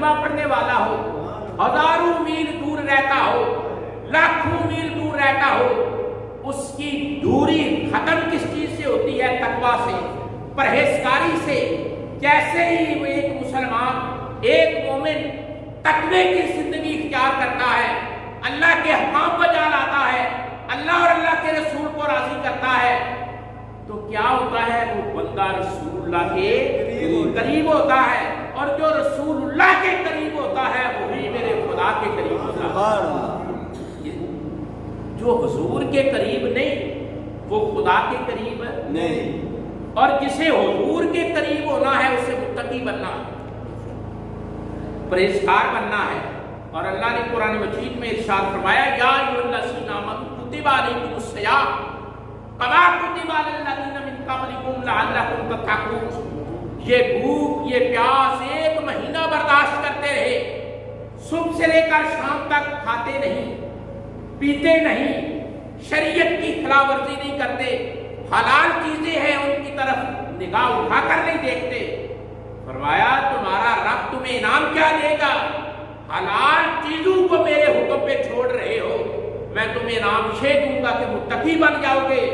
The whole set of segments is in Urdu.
کلمہ پڑھنے والا ہو، ہزاروں میل دور رہتا ہو، لاکھوں میل دور رہتا ہو، اس کی دوری ختم کس چیز سے ہوتی ہے؟ تقویٰ سے، پرہیزگاری سے۔ جیسے ہی وہ ایک مسلمان، ایک مومن تقوی کی زندگی اختیار کرتا ہے، اللہ کے احکام کو جان آتا ہے، اللہ اور اللہ کے رسول کو راضی کرتا ہے، تو کیا ہوتا ہے؟ وہ بندہ رسول اللہ کے قریب ہوتا ہے، اور جو رسول اللہ کے قریب ہوتا ہے وہی میرے خدا کے قریب ہوتا ہے۔ جو حضور کے قریب نہیں وہ خدا کے قریب نہیں، اور جسے حضور کے قریب ہونا ہے اسے متقی بننا ہے، پرہیزگار بننا ہے۔ اور اللہ نے قرآن مجید میں ارشاد فرمایا، یا ایھا الذین آمنوا کتب علیکم الصیام کما کتب علی الذین من قبلکم لعلکم تتقون۔ یہ بھوک، یہ پیاس 1 مہینہ برداشت کرتے رہے، صبح سے لے کر شام تک کھاتے نہیں، پیتے نہیں، شریعت کی خلاف ورزی نہیں کرتے، حلال چیزیں ہیں ان کی طرف نگاہ اٹھا کر نہیں دیکھتے۔ فرمایا تمہارا رب تمہیں انعام کیا دے گا؟ حلال چیزوں کو میرے حکم پہ چھوڑ رہے ہو، میں تمہیں انعام یہ دوں گا کہ متقی بن جاؤ گے،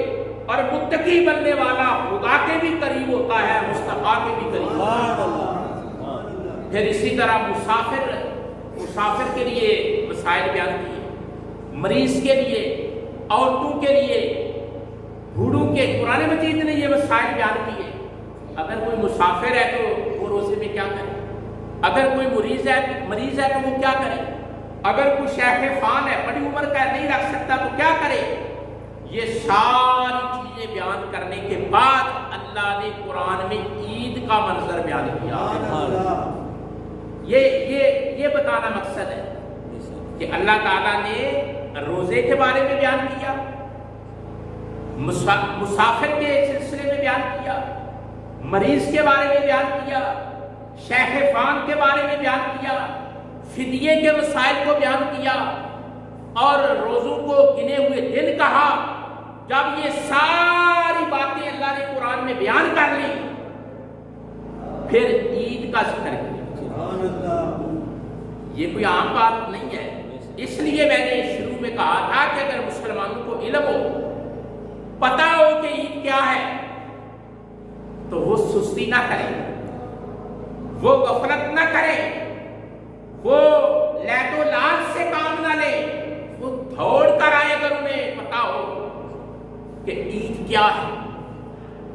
اور متقی بننے والا خدا کے بھی قریب ہوتا ہے، مصطفیٰ کے بھی قریب ہوتا ہے۔ پھر اسی طرح مسافر کے لیے مسائل بیان کیے، مریض کے لیے، عورتوں کے لیے، بوڑھوں کے، قرآن مجید نے یہ مسائل بیان کیے۔ اگر کوئی مسافر ہے تو وہ روزے میں کیا کرے؟ اگر کوئی مریض ہے تو وہ کیا کرے؟ اگر کوئی شیخ فان ہے، بڑی عمر کا نہیں رکھ سکتا تو کیا کرے؟ یہ ساری چیزیں بیان کرنے کے بعد اللہ نے قرآن میں عید کا منظر بیان کیا۔ یہ بتانا مقصد ہے کہ اللہ تعالیٰ نے روزے کے بارے میں بیان کیا، مسافر کے سلسلے میں بیان کیا، مریض کے بارے میں بیان کیا، شیخ فان کے بارے میں بیان کیا، فدیے کے مسائل کو بیان کیا، اور روزوں کو گنے ہوئے دن کہا۔ جب یہ ساری باتیں اللہ نے قرآن میں بیان کر لی، پھر عید کا ذکر کیا۔ یہ کوئی عام بات نہیں ہے، اس لیے میں نے شروع میں کہا تھا کہ اگر مسلمانوں کو علم ہو، پتا ہو کہ عید کیا ہے، تو وہ سستی نہ کرے، وہ غفلت نہ کرے، وہ لیٹ و لال سے کام نہ لے، وہ دوڑ کر آئے اگر انہیں پتا ہو کہ عید کیا ہے۔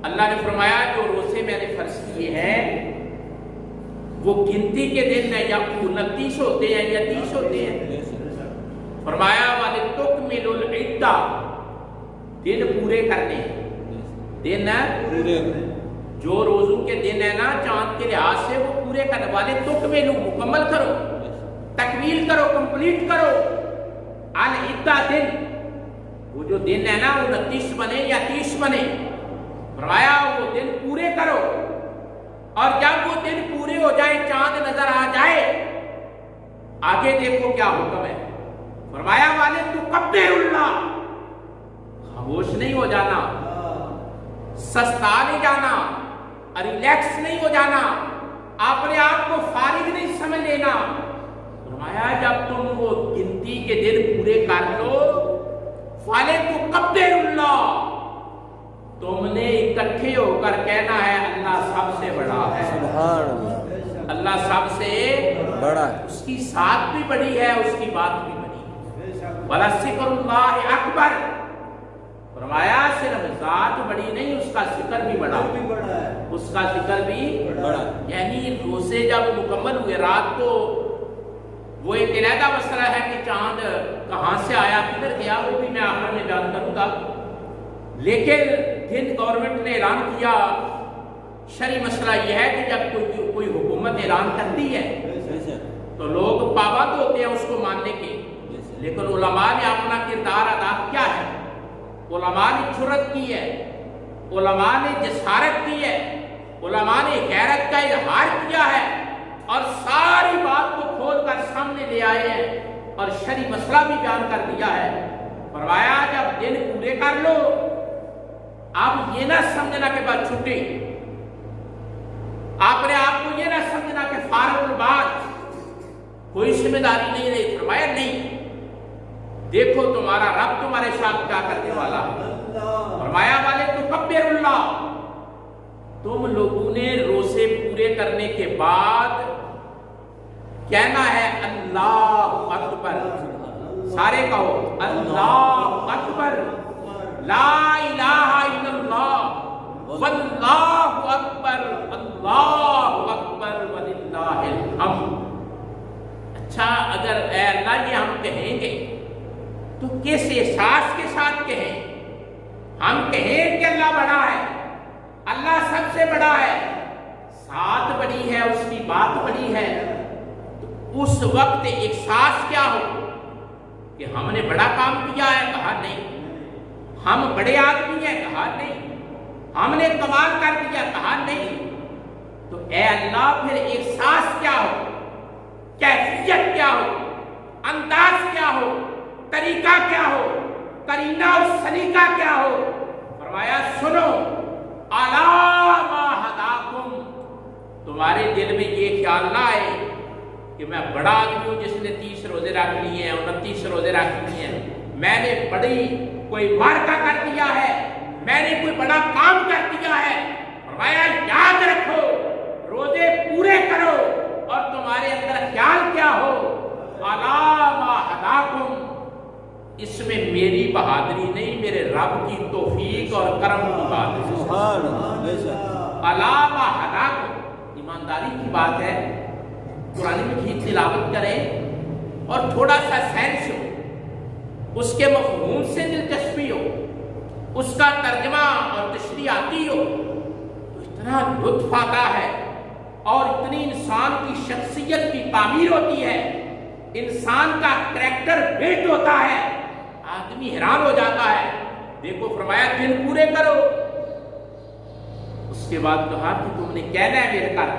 اللہ نے فرمایا جو روزے میں نے فرض کیے ہیں وہ گنتی کے دن ہیں، یا 29 ہوتے ہیں یا 30 ہوتے ہیں۔ فرمایا وَلِتُکْمِلُوا الْعِدَّةَ، دن پورے کرنے، دن پورے، جو روزوں کے دن ہے نا چاند کے لحاظ سے وہ پورے کرنے والے، تُکْمِلُوا، مکمل کرو، تکمیل کرو، کمپلیٹ کرو۔ العدہ، دن، وہ جو دن ہے نا 29 بنے یا 30 بنے، فرمایا وہ دن پورے کرو، اور جب وہ دن پورے ہو جائے، چاند نظر آ جائے، آگے دیکھو کیا حکم ہے۔ فرمایا والے تکبر اللہ، خاموش نہیں ہو جانا، سستا نہیں جانا، ریلیکس نہیں ہو جانا، اپنے آپ کو فارغ نہیں سمجھ لینا۔ فرمایا جب تم وہ گنتی کے دن پورے کر لو، والے تکبر اللہ، تم نے اکٹھے ہو کر کہنا ہے اللہ سب سے بڑا ہے، سبحان اللہ، اللہ سب سے بڑا ہے، اس کی ذات بھی بڑی ہے، اس کی بات بھی بڑی ہے۔ وَلَذِكْرُ اللَّهِ أَكْبَرُ، فرمایا صرف ذات بڑی نہیں، اس کا ذکر بھی بڑا ہے، اس کا ذکر بھی بڑا ہے۔ یعنی روزے جب مکمل ہوئے، رات کو وہ ایک علیحدہ مسئلہ ہے کہ چاند کہاں سے آیا، کدھر گیا، وہ بھی میں آخر میں بیان کروں گا، لیکن دن گورنمنٹ نے اعلان کیا۔ شرعی مسئلہ یہ ہے کہ جب کوئی حکومت اعلان کرتی ہے تو لوگ پابند ہوتے ہیں اس کو ماننے کے، لیکن علماء نے اپنا کردار ادا کیا ہے، علماء نے جرأت کی ہے، علماء نے جسارت کی ہے، علماء نے غیرت کا اظہار کیا ہے، اور ساری بات کو کھول کر سامنے لے آئے ہیں، اور شرعی مسئلہ بھی بیان کر دیا ہے۔ فرمایا جب دن پورے کر لو، اب یہ نہ سمجھنا کہ بس چھٹی، آپ نے آپ کو یہ نہ سمجھنا کہ فارغ البال، کوئی ذمہ داری نہیں رہی. فرمایا نہیں، دیکھو تمہارا رب تمہارے ساتھ کیا کرنے والا ہے. فرمایا والے تکبر اللہ، تم لوگوں نے روزے پورے کرنے کے بعد کہنا ہے اللہ اکبر. سارے کہو اللہ اکبر، لا الہ الا اللہ واللہ اکبر، اللہ اکبر وللہ الحمد. اچھا، اگر اے اللہ یہ ہم کہیں گے تو کس احساس کے ساتھ کہیں؟ ہم کہیں کہ اللہ بڑا ہے، اللہ سب سے بڑا ہے، ذات بڑی ہے، اس کی بات بڑی ہے، تو اس وقت احساس کیا ہو کہ ہم نے بڑا کام کیا ہے؟ کہا نہیں. ہم بڑے آدمی ہیں؟ کہا نہیں. ہم نے کمال کر دیا؟ کہا نہیں. تو اے اللہ پھر احساس کیا ہو، کیفیت کیا ہو، انداز کیا ہو، طریقہ کیا ہو، قرینہ اور سلیقہ کیا ہو؟ فرمایا سنو، الا ما ہداکم، تمہارے دل میں یہ خیال نہ آئے کہ میں بڑا آدمی ہوں جس نے 30 روزے رکھ لیے ہیں، 29 روزے رکھ لیے ہیں، میں نے بڑی کوئی مارکا کر دیا ہے، میں نے کوئی بڑا کام کر دیا ہے. فرمایا یاد رکھو، روزے پورے کرو اور تمہارے اندر خیال کیا ہو، الا ما ہداکم، اس میں میری بہادری نہیں، میرے رب کی توفیق اور کرم کی بات ہے. سبحان اللہ. الا ما ہداکم، ایمانداری کی بات ہے. قرآن مجید تلاوت کریں اور تھوڑا سا سینس ہو، اس کے مفہوم سے دلچسپی ہو، اس کا ترجمہ اور تشریح آتی ہو تو اتنا لطف آتا ہے اور اتنی انسان کی شخصیت کی تعمیر ہوتی ہے، انسان کا کریکٹر بلڈ ہوتا ہے، آدمی حیران ہو جاتا ہے. دیکھو فرمایا دن پورے کرو. اس کے بعد کہا کہ تم نے کہنا ہے میرے گھر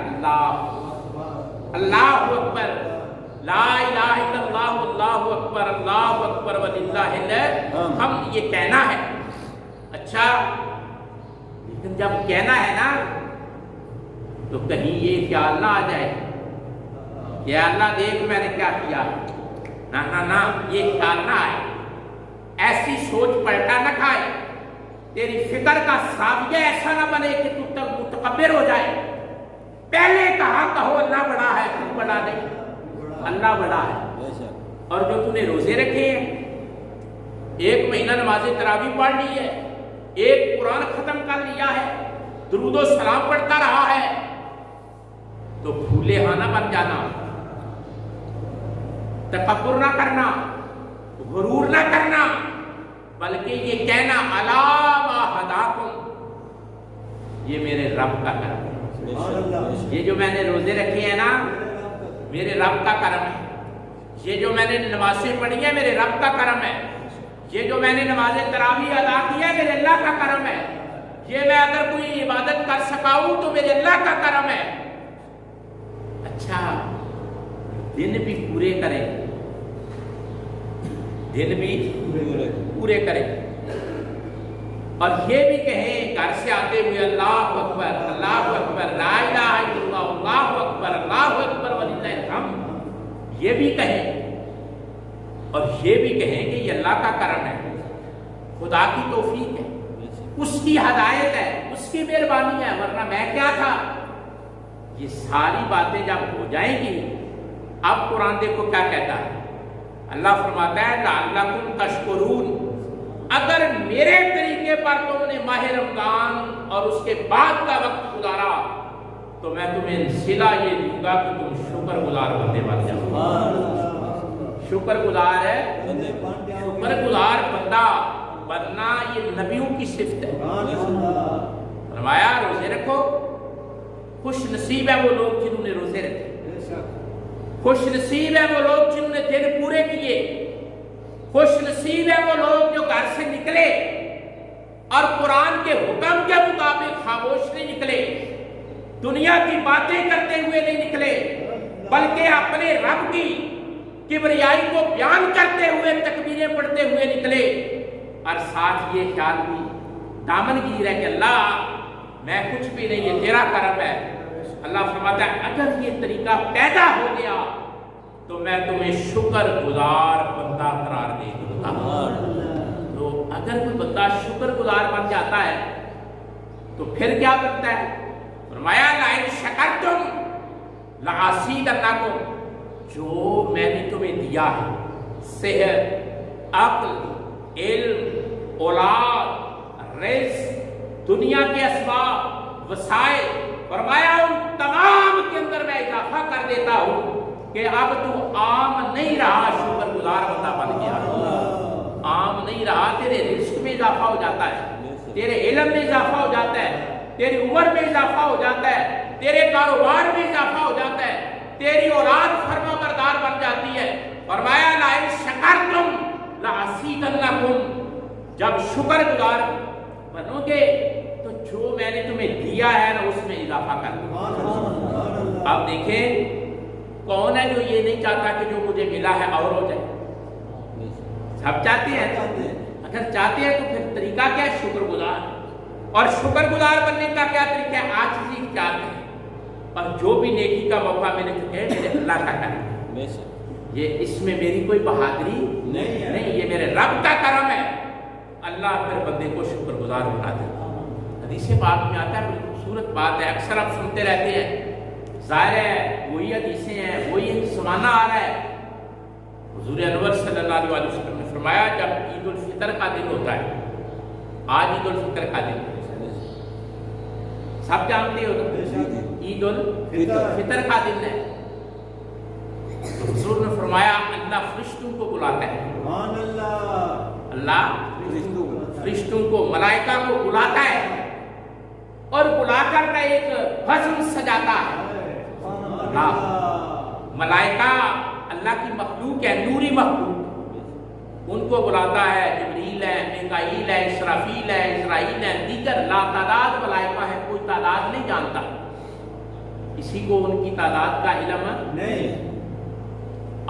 اللہ اکبر، لا الہ الا اللہ، اللہ اکبر، اللہ اکبر وللہ الحمد، ہم یہ کہنا ہے. اچھا، لیکن جب کہنا ہے نا تو کہیں یہ خیال نہ آ جائے کہ اللہ دیکھ میں نے کیا کیا. نہ، یہ خیال نہ آئے، ایسی سوچ پلٹا نہ کھائے، تیری فکر کا زاویہ ایسا نہ بنے کہ تو تک متکبر ہو جائے. پہلے کہو اللہ بڑا ہے، تو بڑا نہیں، اللہ بڑا ہے. اور جو تم نے روزے رکھے ہیں، 1 مہینہ نماز تراویح پڑھ لی ہے، 1 قرآن ختم کر لیا ہے، درود و سلام پڑھتا رہا ہے، تو بھولے ہاں نہ بن جانا، تکبر نہ کرنا، غرور نہ کرنا، بلکہ یہ کہنا الا ما ہداکم، یہ میرے رب کا کرم ہے. یہ جو میں نے روزے رکھے ہیں نا، میرے رب کا کرم ہے. یہ جو میں نے نمازیں پڑھی ہیں، میرے رب کا کرم ہے. یہ جو میں نے نماز تراویح ادا کی ہے، میرے اللہ کا کرم ہے. یہ میں اگر کوئی عبادت کر سکا ہوں تو میرے اللہ کا کرم ہے. اچھا، دن بھی پورے کریں، دن بھی پورے کریں، اور یہ بھی کہیں گھر سے آتے ہوئے اللہ اکبر، اللہ اکبر، لا الہ الا اللہ، اللہ اکبر، اللہ اکبر وللہ الحمد، یہ بھی کہیں. اور یہ بھی کہیں کہ یہ اللہ کا کرم ہے، خدا کی توفیق ہے، اس کی ہدایت ہے، اس کی مہربانی ہے، ورنہ میں کیا تھا. یہ ساری باتیں جب ہو جائیں گی، اب قرآن دیکھو کیا کہتا ہے. اللہ فرماتا ہے لعلکم تشکرون، اگر میرے طریقے پر تم نے ماہ رمضان اور اس کے بعد کا وقت گزارا تو میں تمہیں صلہ یہ دوں گا کہ تم شکر گزار بندے بن جاؤ. شکر گزار ہے، شکر گزار بندہ بننا یہ نبیوں کی صفت ہے. فرمایا روزے رکھو، خوش نصیب ہے وہ لوگ جنہوں نے روزے رکھے، خوش نصیب ہے وہ لوگ جنہوں نے دن پورے کیے، خوش نصیب ہے وہ لوگ جو گھر سے نکلے اور قرآن کے حکم کے مطابق خاموش نہیں نکلے، دنیا کی باتیں کرتے ہوئے نہیں نکلے، بلکہ اپنے رب کی کبریائی کو بیان کرتے ہوئے تکبیریں پڑھتے ہوئے نکلے، اور ساتھ یہ خیال بھی دامن گیر ہے کہ اللہ میں کچھ بھی نہیں، یہ تیرا کرم ہے. اللہ فرماتا ہے اگر یہ طریقہ پیدا ہو گیا تو میں تمہیں شکر گزار بندہ قرار دے دوں گا۔ تو اگر کوئی بندہ شکر گزار بن جاتا ہے تو پھر کیا کرتا ہے؟ فرمایا لئن شکرتم لأزیدنکم، جو میں نے تمہیں دیا ہے صحت، عقل، علم، اولاد، رزق، دنیا کے اسباب، وسائل، فرمایا ان تمام کے اندر میں اضافہ کر دیتا ہوں کہ اب تو عام نہیں رہا، شکر گزار بندہ بن گیا، عام نہیں رہا، تیرے رزق میں اضافہ ہو جاتا ہے، تیرے علم میں اضافہ ہو جاتا ہے، تیری عمر میں اضافہ ہو جاتا ہے، تیرے کاروبار میں اضافہ ہو جاتا ہے، تیری اولاد فرما بردار بن جاتی ہے۔ فرمایا لئن شکرتم لأزیدنکم، جب شکر گزار بنو گے تو جو میں نے تمہیں دیا ہے نا اس میں اضافہ کر دوں۔ اب دیکھیں کون ہے جو یہ نہیں چاہتا کہ جو مجھے ملا ہے اور ہو جائے؟ سب چاہتے ہیں۔ اگر چاہتے ہیں تو پھر طریقہ کیا ہے؟ شکر گزار۔ اور شکر گزار بننے کا کیا طریقہ ہے؟ عاجزی اختیار کریں، اور جو بھی نیکی کا موقع ملے تو کہے میرے اللہ کا کرم ہے، یہ اس میں میری کوئی بہادری نہیں، یہ میرے رب کا کرم ہے۔ اللہ پھر بندے کو شکر گزار بنا دے۔ حدیث پاک میں آتا ہے، بڑی خوبصورت بات ہے، اکثر آپ سنتے رہتے ہیں، ظاہر ہے وہی حدیثیں ہیں، وہی زمانہ آ رہا ہے۔ حضور انور صلی اللہ علیہ وسلم نے فرمایا جب عید الفطر کا دن ہوتا ہے، آج عید الفطر کا دن ہے، سب جانتے ہو عید الفطر کا دن ہے، حضور نے فرمایا اللہ فرشتوں کو بلاتا ہے، اللہ فرشتوں کو، ملائکہ کو بلاتا ہے اور بلا کر کا ایک حزم سجاتا ہے۔ ملائکہ اللہ کی مخلوق ہے، نوری مخلوق، ان کو بلاتا ہے، جبریل ہے، میکائیل ہے، اسرافیل ہے، اسرائیل ہے، دیگر لا تعداد ملائکہ ہے، کوئی تعداد نہیں جانتا، کسی کو ان کی تعداد کا علم نہیں۔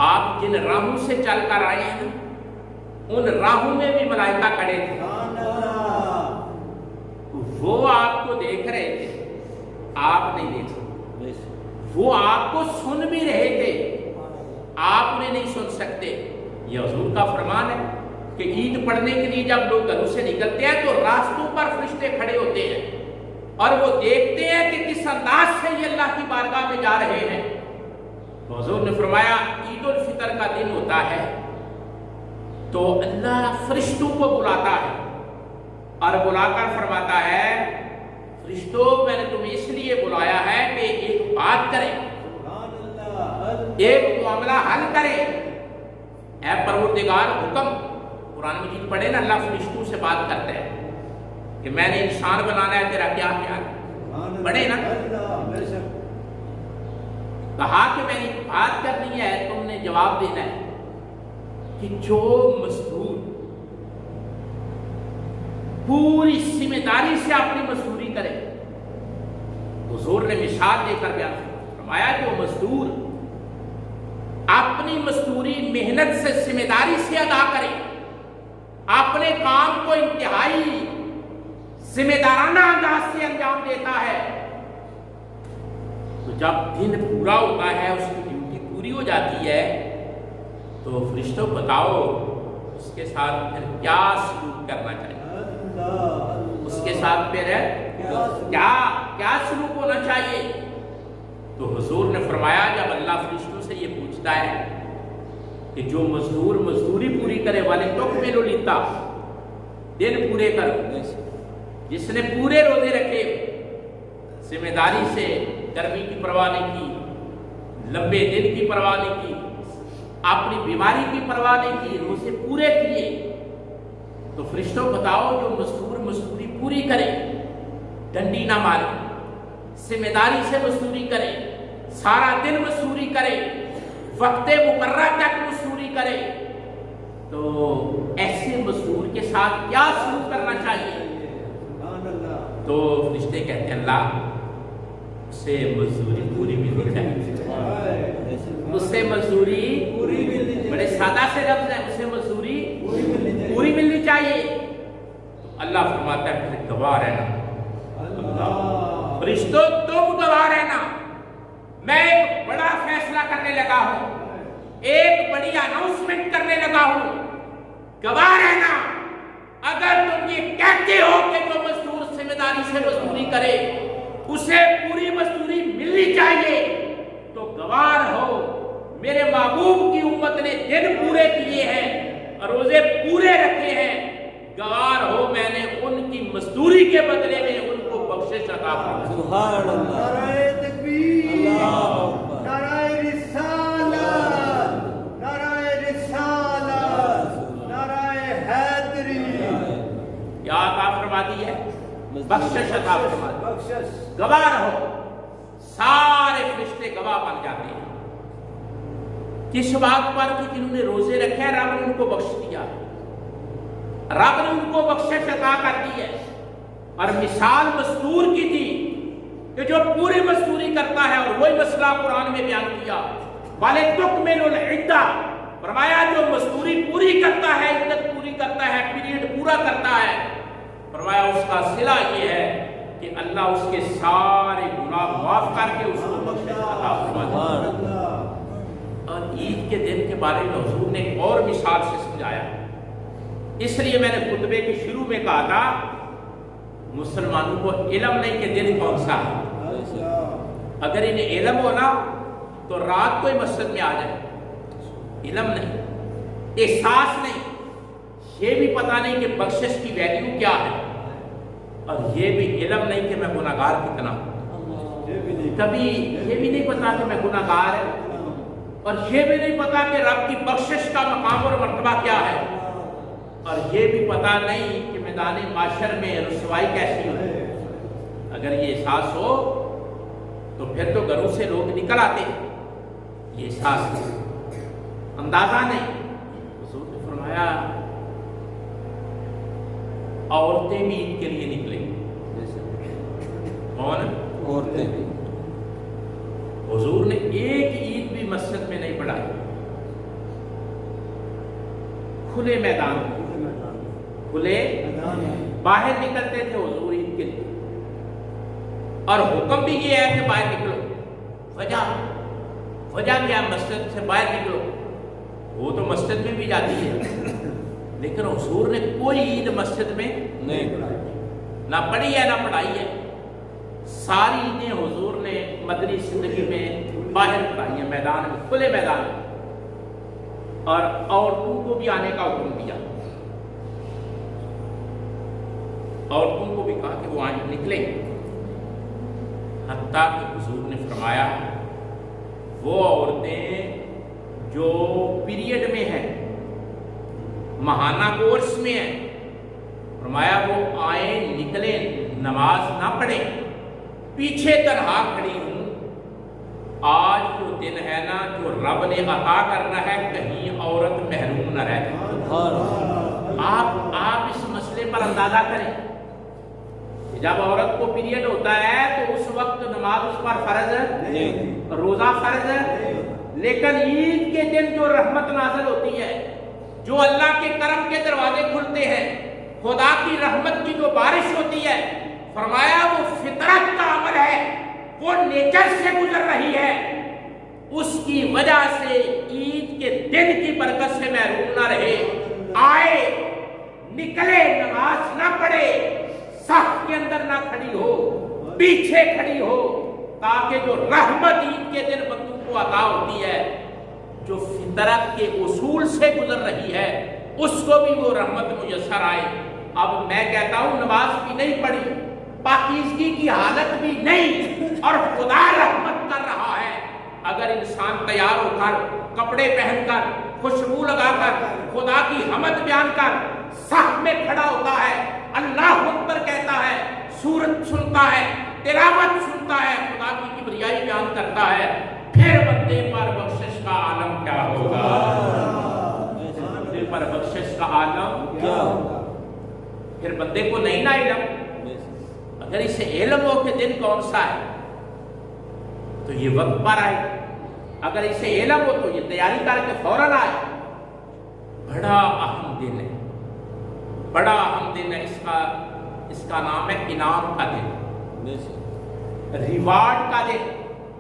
آپ جن راہوں سے چل کر آئے ہیں ان راہوں میں بھی ملائکہ کھڑے تھے، وہ آپ کو دیکھ رہے تھے، آپ نہیں دیکھ سکتے، وہ آپ کو سن بھی رہے تھے، آپ انہیں نہیں سن سکتے۔ یہ حضور کا فرمان ہے کہ عید پڑھنے کے لیے جب لوگ گھروں سے نکلتے ہیں تو راستوں پر فرشتے کھڑے ہوتے ہیں اور وہ دیکھتے ہیں کہ کس انداز سے یہ اللہ کی بارگاہ میں جا رہے ہیں۔ تو حضور نے فرمایا عید الفطر کا دن ہوتا ہے تو اللہ فرشتوں کو بلاتا ہے اور بلا کر فرماتا ہے فرشتوں میں نے تمہیں اس لیے بلایا ہے کہ ایک بات کریں، ایک معاملہ حل کرے۔ اے پروردگار حکم، قرآن مجید پڑھے نا، اللہ فرشتوں سے بات کرتا ہے کہ میں نے انسان بنانا ہے، تیرا کیا خیال ہے؟ پڑھے نا، کہا کہ میں نے بات کرنی ہے، تم نے جواب دینا ہے کہ جو مزدور پوری ذمہ داری سے اپنی مزدوری کرے، حضور نے مثال دے کر بیان فرمایا جو مزدور اپنی مزدوری محنت سے ذمہ داری سے ادا کرے، اپنے کام کو انتہائی ذمہ دارانہ انداز سے انجام دیتا ہے، تو جب دن پورا ہوتا ہے، اس کی ڈیوٹی پوری ہو جاتی ہے، تو فرشتوں بتاؤ اس کے ساتھ پھر کیا سلوک کرنا چاہیے، اس کے ساتھ پھر کیا سلوک ہونا چاہیے؟ تو حضور نے فرمایا جب اللہ فرشتوں سے یہ پوچھتا ہے کہ جو مزدور مزدوری پوری کرے والے تکملوا العدہ، دن پورے کرو، جس نے پورے روزے رکھے، ذمہ داری سے گرمی کی پرواہ نہیں کی، لمبے دن کی پرواہ نہیں کی، اپنی بیماری کی پرواہ نہیں کی، روزے پورے کیے، تو فرشتوں بتاؤ جو مزدور مزدوری پوری کرے، ڈنڈی نہ مارے، ذمہ داری سے مزدوری کرے، سارا دن مزدوری کرے، وقت مقررہ تک مزدوری کرے، تو ایسے مزدور کے ساتھ کیا سلوک کرنا چاہیے؟ تو فرشتے کہتے ہیں اللہ اسے مزدوری پوری ملنی چاہیے، اسے مزدوری بڑے سادہ سے لفظ ہے، اسے مزدوری پوری ملنی چاہیے۔ تو اللہ فرماتا ہے پھر گواہ رہنا، فرشتوں تم گواہ رہنا، میں ایک بڑا فیصلہ کرنے لگا ہوں، ایک بڑی اناؤنسمنٹ کرنے لگا ہوں، گواہ رہنا، اگر تم یہ کہتے ہو کہ جو مزدور ذمہ داری سے مزدوری کرے اسے پوری مزدوری ملنی چاہیے، تو گواہ رہو میرے محبوب کی امت نے دن پورے کیے ہیں، روزے پورے رکھے ہیں، گواہ رہو میں نے ان کی مزدوری کے بدلے میں ان کو بخشش عطا فرمائی۔ سبحان اللہ، نعرہ تکبیر، اللہ اکبر، نعرہ رسالت، نعرہ رسالت، نعرہ حیدری، کیا عطا فرما دی ہے؟ بخشش عطا فرما دی۔ بخشش، گواہ رہو، سارے فرشتے گواہ بن جاتے ہیں کس بات پر کہ جنہوں نے روزے رکھے ہیں رب نے ان کو بخش دیا، رب نے ان کو بخشش عطا کر دی ہے۔ اور مثال مزدور کی تھی کہ جو پوری مزدوری کرتا ہے، اور وہی مسئلہ قرآن میں بیان کیا، وَلِتُكْمِلُوا الْعِدَّةَ، فرمایا جو مزدوری پوری کرتا ہے، عدت پوری کرتا ہے، پیریڈ پورا کرتا ہے، فرمایا اس کا صلہ یہ ہے کہ اللہ اس کے سارے گناہ معاف کر کے اس کو بخشش عطا فرما دیتا ہے۔ اور عید کے دن کے بارے میں حضور نے ایک اور مثال سے سمجھایا، اس لیے میں نے خطبے کے شروع میں کہا تھا مسلمانوں کو علم نہیں کہ دن کون سا ہے، اگر انہیں علم ہونا تو رات کو ہی مسجد میں آ جائے، علم نہیں، احساس نہیں، یہ بھی پتہ نہیں کہ بخشش کی ویلیو کیا ہے، اور یہ بھی علم نہیں کہ میں گناہگار کتنا ہوں، کبھی یہ بھی نہیں پتا کہ میں گناہگار ہے، اور یہ بھی نہیں پتا کہ رب کی بخشش کا مقام اور مرتبہ کیا ہے، اور یہ بھی پتا نہیں کہ میدان معاشر میں رسوائی کیسی ہو۔ اگر یہ احساس ہو تو پھر تو گھروں سے لوگ نکل آتے ہیں، یہ احساس نہیں، اندازہ نہیں۔ حضور نے فرمایا عورتیں بھی عید کے لیے نکلیں گی، کون؟ عورتیں بھی۔ حضور نے ایک عید بھی مسجد میں نہیں پڑھائی، کھلے میدان میں، کھلے باہر نکلتے تھے حضور عید کے لیے، اور حکم بھی یہ ہے کہ باہر نکلو، وجہ کیا؟ مسجد سے باہر نکلو، وہ تو مسجد میں بھی جاتی ہے، لیکن حضور نے کوئی عید مسجد میں نہیں پڑھائی، نہ پڑھی ہے نہ پڑھائی ہے، ساری عیدیں حضور نے مدنی زندگی میں باہر پڑھائی ہیں، میدان میں، کھلے میدان میں، اور عورتوں کو بھی آنے کا حکم دیا، عورتوں کو بھی کہا کہ وہ آئیں نکلیں، حتیٰ کہ حضور نے فرمایا وہ عورتیں جو پیریڈ میں ہیں، ماہانہ کورس میں ہیں، فرمایا وہ آئیں نکلیں، نماز نہ پڑھیں، پیچھے تنہا کھڑی ہوں، آج جو دن ہے نا جو رب نے عطا کرنا ہے، کہیں عورت محروم نہ رہ جائے۔ آپ اس مسئلے پر اندازہ کریں، جب عورت کو پیریڈ ہوتا ہے تو اس وقت نماز اس پر فرض ہے، روزہ فرض ہے، لیکن عید کے دن جو رحمت نازل ہوتی ہے، جو اللہ کے کرم کے دروازے کھلتے ہیں، خدا کی رحمت کی جو بارش ہوتی ہے، فرمایا وہ فطرت کا عمل ہے، وہ نیچر سے گزر رہی ہے، اس کی وجہ سے عید کے دن کی برکت سے محروم نہ رہے، آئے نکلے، نماز نہ پڑھے، صف کے اندر نہ کھڑی ہو، پیچھے کھڑی ہو، تاکہ جو رحمت عید کے دن بندوں کو عطا ہوتی ہے، جو فطرت کے اصول سے گزر رہی ہے، اس کو بھی وہ رحمت میسر آئے۔ اب میں کہتا ہوں نماز بھی نہیں پڑھی، پاکیزگی کی حالت بھی نہیں، اور خدا رحمت کر رہا ہے، اگر انسان تیار ہو کر، کپڑے پہن کر، خوشبو لگا کر، خدا کی حمد بیان کر صف میں کھڑا ہوتا ہے، اللہ اکبر کہتا ہے، سورت سنتا ہے، تلاوت سنتا ہے، خدا کی کبریائی بیان کرتا ہے، پھر بندے پر بخشش کا عالم کیا ہوگا؟ بندے پر بخشش کا عالم کیا ہوگا؟ پھر بندے کو نہیں نا علم، اگر اسے علم ہو کہ دن کون سا ہے تو یہ وقت پر آئے، اگر اسے علم ہو تو یہ تیاری کر کے فوراً آئے۔ بڑا اہم دن ہے، بڑا اہم دن ہے، اس کا نام ہے انعام کا دن، ریوارڈ کا دن،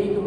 1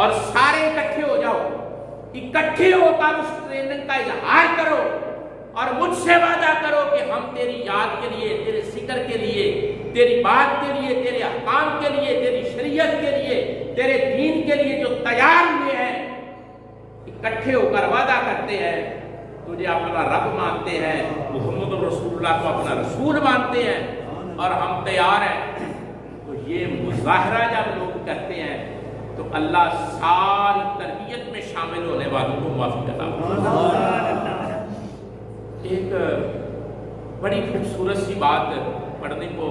اور سارے اکٹھے ہو جاؤ، اکٹھے ہو کر اس ٹریننگ کا اظہار کرو اور مجھ سے وعدہ کرو کہ ہم تیری یاد کے لیے، تیرے ذکر کے لیے، تیری بات کے لیے، تیرے احکام کے لیے، تیری شریعت کے لیے، تیرے دین کے لیے جو تیار ہوئے ہیں، اکٹھے ہو کر وعدہ کرتے ہیں، تجھے اپنا رب مانتے ہیں، محمد رسول اللہ کو اپنا رسول مانتے ہیں اور ہم تیار ہیں۔ تو یہ مظاہرہ جب لوگ کرتے ہیں تو اللہ ساری تربیت میں شامل ہونے والوں کو موافق عطا فرمائے۔ ایک بڑی خوبصورت سی بات پڑھنے کو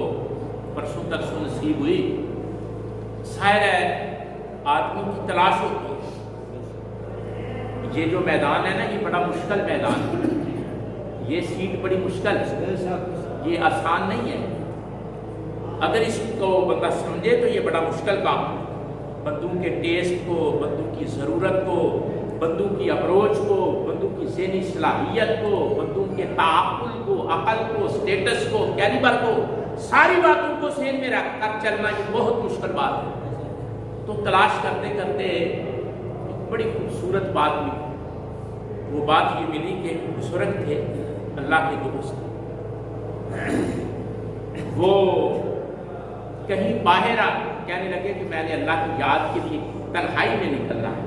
پرسوں تک نصیب ہوئی۔ ظاہر ہے آدمی کی تلاش ہوتی ہے، یہ جو میدان ہے نا یہ بڑا مشکل میدان ہے، یہ سیٹ بڑی مشکل ہے، یہ آسان نہیں ہے۔ اگر اس کو بندہ سمجھے تو یہ بڑا مشکل کام ہے۔ بندوں کے ٹیسٹ کو، بندوں کی ضرورت کو، بندوں کی اپروچ کو، بندوں کی ذہنی صلاحیت کو، بندوں کے تعقل کو، عقل کو، سٹیٹس کو، کیلیبر کو، ساری باتوں کو ذہن میں رکھ کر چلنا یہ بہت مشکل بات ہے۔ تو تلاش کرتے کرتے ایک بڑی خوبصورت بات ملی۔ وہ بات یہ ملی کہ ایک بزرگ تھے اللہ کے دوست، وہ کہیں باہر کہنے لگے کہ میں نے اللہ کی یاد کے لیے تنہائی میں نکلنا ہے۔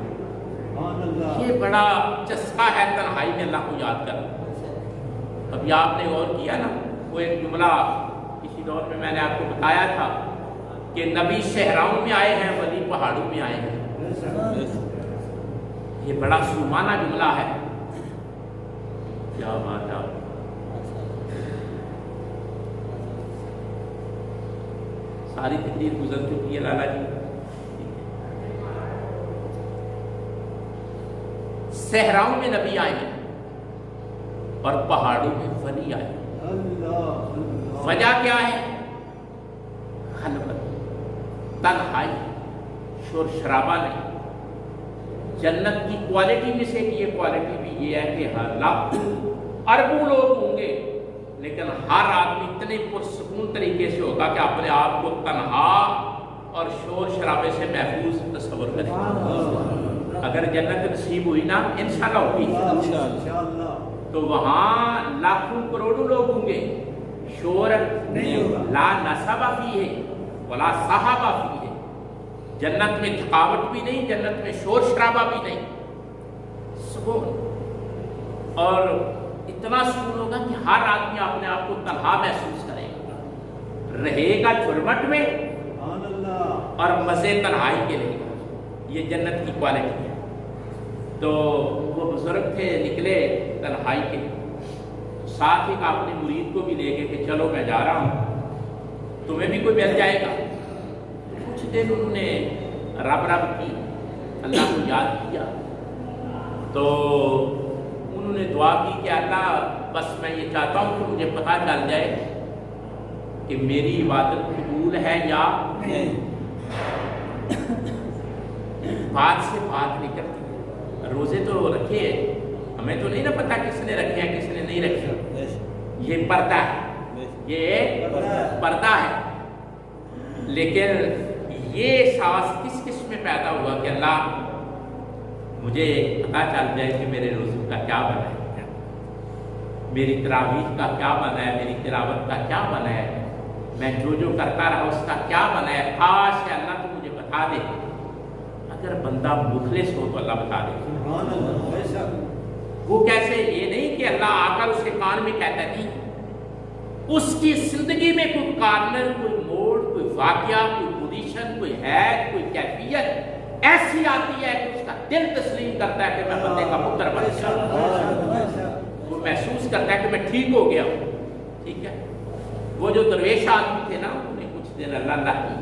یہ بڑا چسکا ہے تنہائی میں اللہ کو یاد کرنا۔ ابھی آپ نے غور کیا نا، وہ ایک جملہ کسی دور میں نے آپ کو بتایا تھا کہ نبی صحراؤں میں آئے ہیں، ولی پہاڑوں میں آئے ہیں۔ یہ بڑا سومانہ جملہ ہے، کیا بات ہے۔ ساری تقریر گزر چکی ہے لالا جی۔ صحراؤں میں نبی آئے ہیں اور پہاڑوں میں ولی آئے ہیں۔ وجہ کیا ہے؟ خلوت، تنہائی، شور شرابہ نہیں۔ جنت کی کوالٹی میں سے یہ کوالٹی بھی یہ ہے کہ ہر لاکھوں اربوں لوگ ہوں گے لیکن ہر آدمی اتنے پرسکون طریقے سے ہوگا کہ اپنے آپ کو تنہا اور شور شرابے سے محفوظ تصور کرے۔ اگر جنت نصیب ہوئی نا، انشاءاللہ ہوگی، تو وہاں لاکھوں کروڑوں لوگ ہوں گے، شور نہیں ہوگا، لا نصب فیہ ولا صحابہ فیہ۔ جنت میں تھکاوٹ بھی نہیں، جنت میں شور شرابہ بھی نہیں، سکون۔ اور اتنا سکون ہوگا کہ ہر آدمی اپنے آپ کو تنہا محسوس کرے گا، رہے گا جھرمٹ میں اور مزے تنہائی کے لے گا۔ یہ جنت کی کوالٹی ہے۔ تو وہ بزرگ تھے، نکلے تنہائی کے، ساتھ ہی اپنے مرید کو بھی لے گئے کہ چلو میں جا رہا ہوں، تمہیں بھی کوئی مل جائے گا۔ کچھ دن انہوں نے رب کی، اللہ کو یاد کیا، تو انہوں نے دعا کی کہ اللہ بس میں یہ چاہتا ہوں کہ مجھے پتہ چل جائے کہ میری عبادت قبول ہے یا نہیں۔ بات سے بات نہیں کرتی، روزے تو رکھے ہیں، ہمیں تو نہیں نا پتا کس نے رکھے ہیں کس نے نہیں رکھے، یہ پردہ ہے، یہ پردہ ہے۔ لیکن یہ احساس کس میں پیدا ہوا کہ اللہ مجھے پتا چل جائے کہ میرے روزوں کا کیا بنا ہے، میری تراویح کا کیا بنا ہے، میری تلاوت کا کیا بنا ہے، میں جو کرتا رہا اس کا کیا بنا ہے۔ کاش ہے اللہ تو مجھے بتا دے۔ اگر بندہ مخلص ہو تو اللہ بتا دے۔ وہ کیسے؟ یہ نہیں کہ اللہ آ کر اس کے کان میں کہتا نہیں، اس کی زندگی میں کوئی کارنر، کوئی موڑ، کوئی واقعہ، کوئی پوزیشن، کوئی ہے، کوئی کیفیت ایسی آتی ہے کہ اس کا دل تسلیم کرتا ہے کہ میں بندے کا پتر بن گیا، وہ محسوس کرتا ہے کہ میں ٹھیک ہو گیا ہوں۔ ٹھیک ہے، وہ جو درویش آدمی تھے نا، انہوں نے کچھ دن اللہ کی،